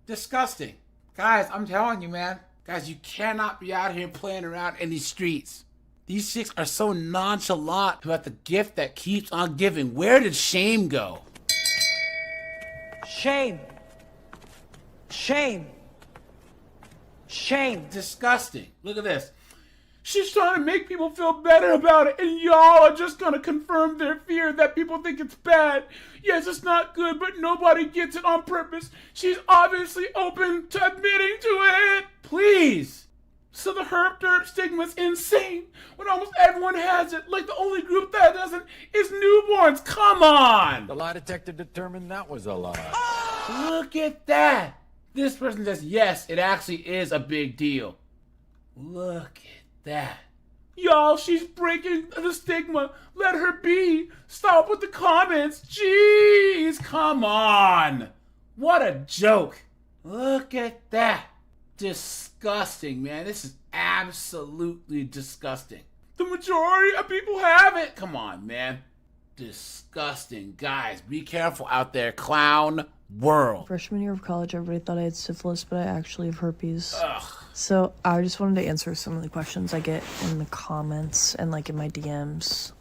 Disgusting. Guys, I'm telling you, man. Guys, you cannot be out here playing around in these streets. These chicks are so nonchalant about the gift that keeps on giving. Where did shame go? Shame. Shame. Shame. Disgusting. Look at this. She's trying to make people feel better about it, and y'all are just gonna confirm their fear that people think it's bad. Yes, it's not good, but nobody gets it on purpose. She's obviously open to admitting to it. Please. So the herp derp stigma is insane when almost everyone has it. Like the only group that doesn't is newborns. Come on. The lie detector determined that was a lie. Look at that. This person says, yes, it actually is a big deal. Look at that. Y'all, she's breaking the stigma. Let her be. Stop with the comments. Jeez, come on. What a joke. Look at that. Disgusting, man. This is absolutely disgusting. The majority of people have it. Come on, man. Disgusting. Guys, be careful out there, clown world. Freshman year of college, everybody thought I had syphilis, but I actually have herpes. Ugh. So I just wanted to answer some of the questions I get in the comments and like in my DMs,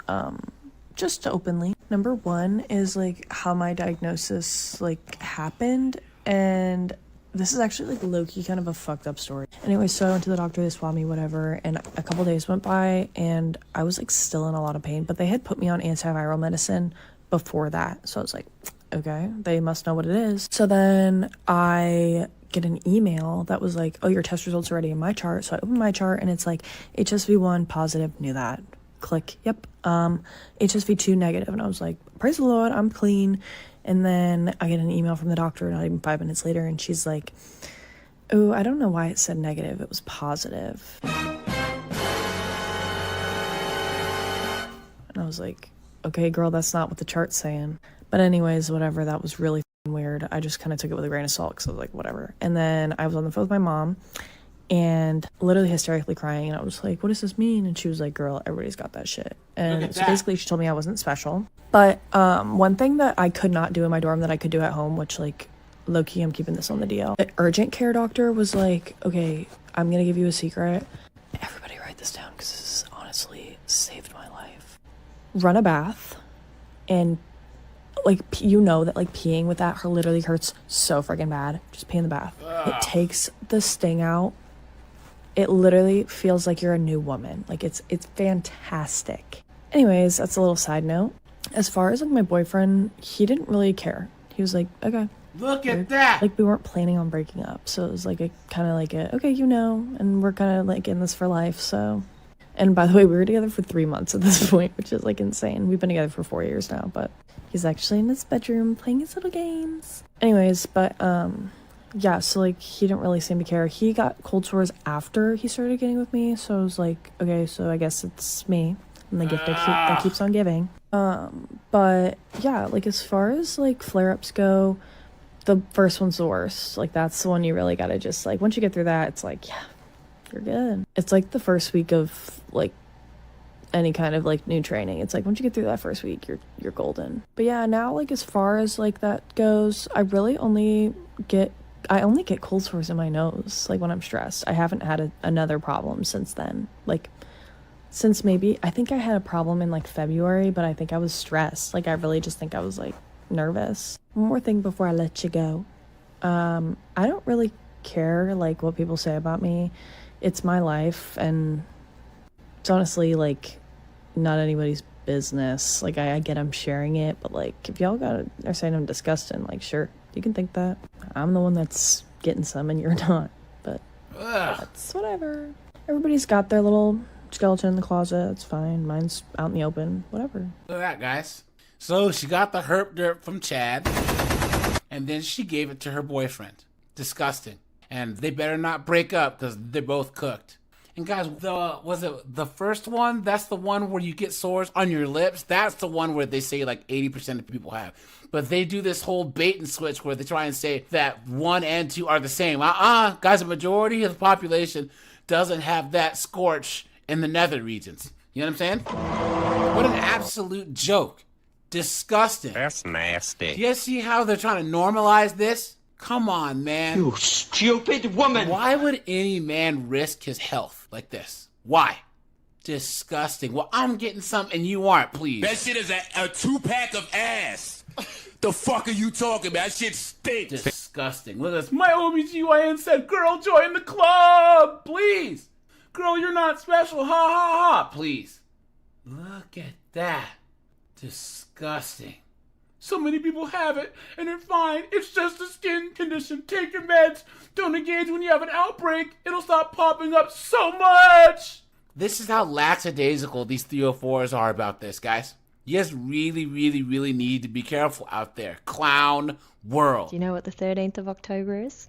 just openly. Number one is like how my diagnosis like happened, and this is actually like low-key kind of a fucked up story. Anyway, so I went to the doctor, they swabbed me, whatever, and a couple days went by and I was like still in a lot of pain, but they had put me on antiviral medicine before that. So I was like, okay, they must know what it is. So then I get an email that was like, oh, your test results are already in my chart. So I open my chart and it's like HSV1 positive, knew that. Click, yep. HSV2 negative. And I was like, praise the Lord, I'm clean. And then I get an email from the doctor not even 5 minutes later, and she's like, oh, I don't know why it said negative. It was positive. And I was like, okay, girl, that's not what the chart's saying. But anyways, whatever, that was really weird. I just kind of took it with a grain of salt because I was like, whatever. And then I was on the phone with my mom and literally hysterically crying. And I was like, what does this mean? And she was like, girl, everybody's got that shit. And so basically she told me I wasn't special. But one thing that I could not do in my dorm that I could do at home, which like low-key I'm keeping this on the DL. The urgent care doctor was like, okay, I'm going to give you a secret. Everybody write this down because this has honestly saved my life. Run a bath and like, you know that like peeing with that literally hurts so freaking bad. Just pee in the bath. It takes the sting out. It literally feels like you're a new woman. Like it's fantastic. Anyways, that's a little side note. As far as like my boyfriend, he didn't really care. He was like, okay. Look at that. Like we weren't planning on breaking up. So it was like a kind of like a, okay, you know, and we're kind of like in this for life. So, and by the way, we were together for 3 months at this point, which is like insane. We've been together for 4 years now, but he's actually in his bedroom playing his little games. Anyways, but yeah, so like he didn't really seem to care. He got cold sores after he started getting with me. So I was like, okay, so I guess it's me and the gift that keeps on giving. But yeah, like as far as like flare-ups go, the first one's the worst. Like that's the one you really gotta just like, once you get through that, it's like, yeah, you're good. It's like the first week of like any kind of like new training. It's like once you get through that first week, you're golden. But yeah, now like as far as like that goes, I only get cold sores in my nose like when I'm stressed. I haven't had another problem since then. Like since maybe, I think I had a problem in like February, but I think I was stressed. Like I really just think I was like nervous. One more thing before I let you go. I don't really care like what people say about me. It's my life and it's honestly like not anybody's business. Like I get I'm sharing it, but like if y'all are saying I'm disgusting, like sure, you can think that. I'm the one that's getting some and you're not, but that's whatever. Everybody's got their little skeleton in the closet. It's fine. Mine's out in the open. Whatever. Look at that, guys. So she got the herp derp from Chad, and then she gave it to her boyfriend. Disgusting. And they better not break up because they're both cooked. And guys, was it the first one? That's the one where you get sores on your lips. That's the one where they say like 80% of people have. But they do this whole bait and switch where they try and say that 1 and 2 are the same. Guys, a majority of the population doesn't have that scorch in the nether regions. You know what I'm saying? What an absolute joke. Disgusting. That's nasty. Do you guys see how they're trying to normalize this? Come on, man. You stupid woman. Why would any man risk his health like this? Why? Disgusting. Well, I'm getting some and you aren't, please. That shit is a 2-pack of ass. The fuck are you talking about? That shit stinks. Disgusting. Look at this. My OBGYN said, girl, join the club, please. Girl, you're not special. Ha ha ha. Please. Look at that. Disgusting. So many people have it, and they're fine. It's just a skin condition. Take your meds. Don't engage when you have an outbreak. It'll stop popping up so much. This is how lackadaisical these 304s are about this, guys. You guys really, really, really need to be careful out there. Clown world. Do you know what the 13th of October is?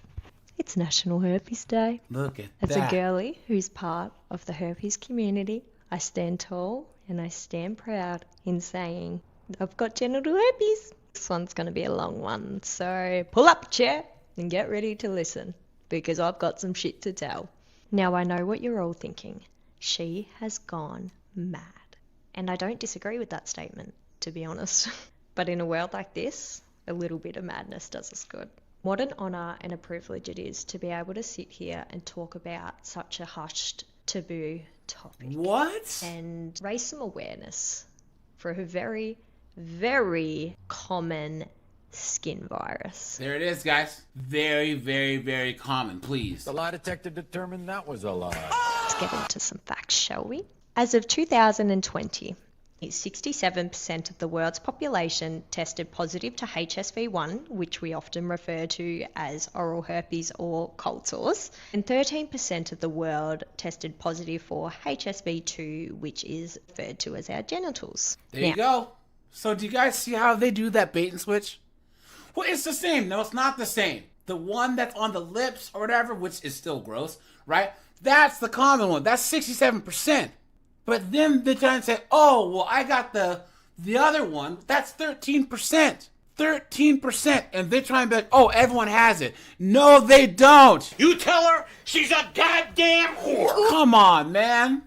It's National Herpes Day. Look at As that. a girly who's part of the herpes community, I stand tall and I stand proud in saying I've got genital herpes. This one's going to be a long one, so pull up a chair and get ready to listen because I've got some shit to tell. Now I know what you're all thinking. She has gone mad. And I don't disagree with that statement, to be honest. But in a world like this, a little bit of madness does us good. What an honour and a privilege it is to be able to sit here and talk about such a hushed, taboo topic. What? And raise some awareness for a very, very common skin virus. There it is, guys. Very, very, very common, please. The lie detector determined that was a lie. Let's get into some facts, shall we? As of 2020, 67% of the world's population tested positive to HSV1, which we often refer to as oral herpes or cold sores, and 13% of the world tested positive for HSV2, which is referred to as our genitals. There you go. So do you guys see how they do that bait and switch? Well, it's the same. No, it's not the same. The one that's on the lips or whatever, which is still gross, right? That's the common one. That's 67%. But then they're trying to say, oh, well, I got the other one. That's 13%. 13%. And they're trying to be like, oh, everyone has it. No, they don't. You tell her she's a goddamn whore. Come on, man.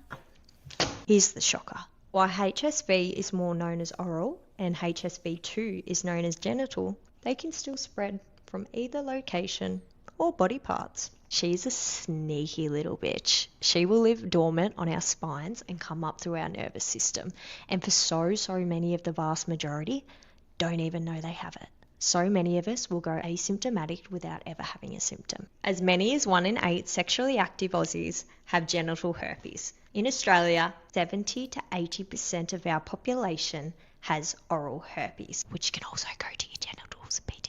Here's the shocker. While HSV is more known as oral and HSV2 is known as genital, they can still spread from either location or body parts. She's a sneaky little bitch. She will live dormant on our spines and come up through our nervous system. And for so many of the vast majority, don't even know they have it. So many of us will go asymptomatic without ever having a symptom. As many as 1 in 8 sexually active Aussies have genital herpes. In Australia, 70 to 80% of our population has oral herpes, which can also go to your genitals, BTW.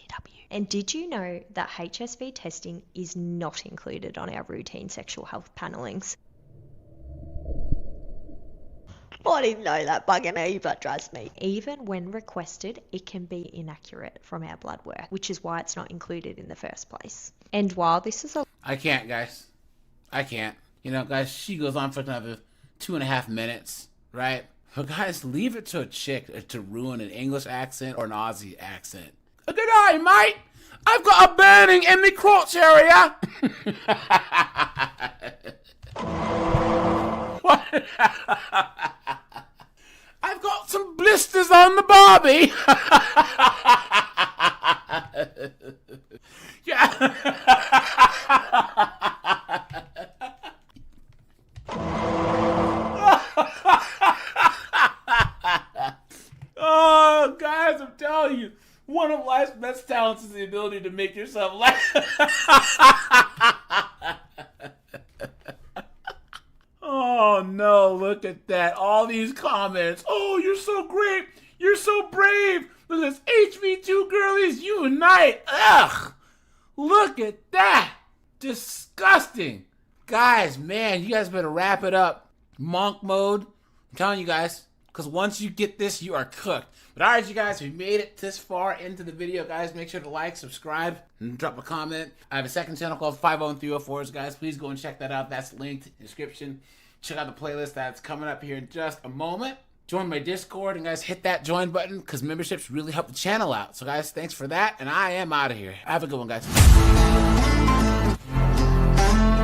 And did you know that HSV testing is not included on our routine sexual health panelings? I didn't know that bugging either, trust me. Even when requested, it can be inaccurate from our blood work, which is why it's not included in the first place. And while this is a... I can't, guys. I can't. You know, guys, she goes on for another 2.5 minutes, right? But guys, leave it to a chick to ruin an English accent or an Aussie accent. Good eye, mate. I've got a burning in my crotch area. What? I've got some blisters on the Barbie. Yeah. Oh, guys, I'm telling you, one of life's best talents is the ability to make yourself laugh. Oh, no, look at that. All these comments. Oh, you're so great. You're so brave. Look at this. HV2 girlies unite. Ugh. Look at that. Disgusting. Guys, man, you guys better wrap it up. Monk mode. I'm telling you guys. Because once you get this, you are cooked. But alright, you guys, if you made it this far into the video, guys, make sure to like, subscribe, and drop a comment. I have a second channel called 50304s, guys. Please go and check that out. That's linked in the description. Check out the playlist that's coming up here in just a moment. Join my Discord, and guys, hit that join button because memberships really help the channel out. So, guys, thanks for that, and I am out of here. Have a good one, guys.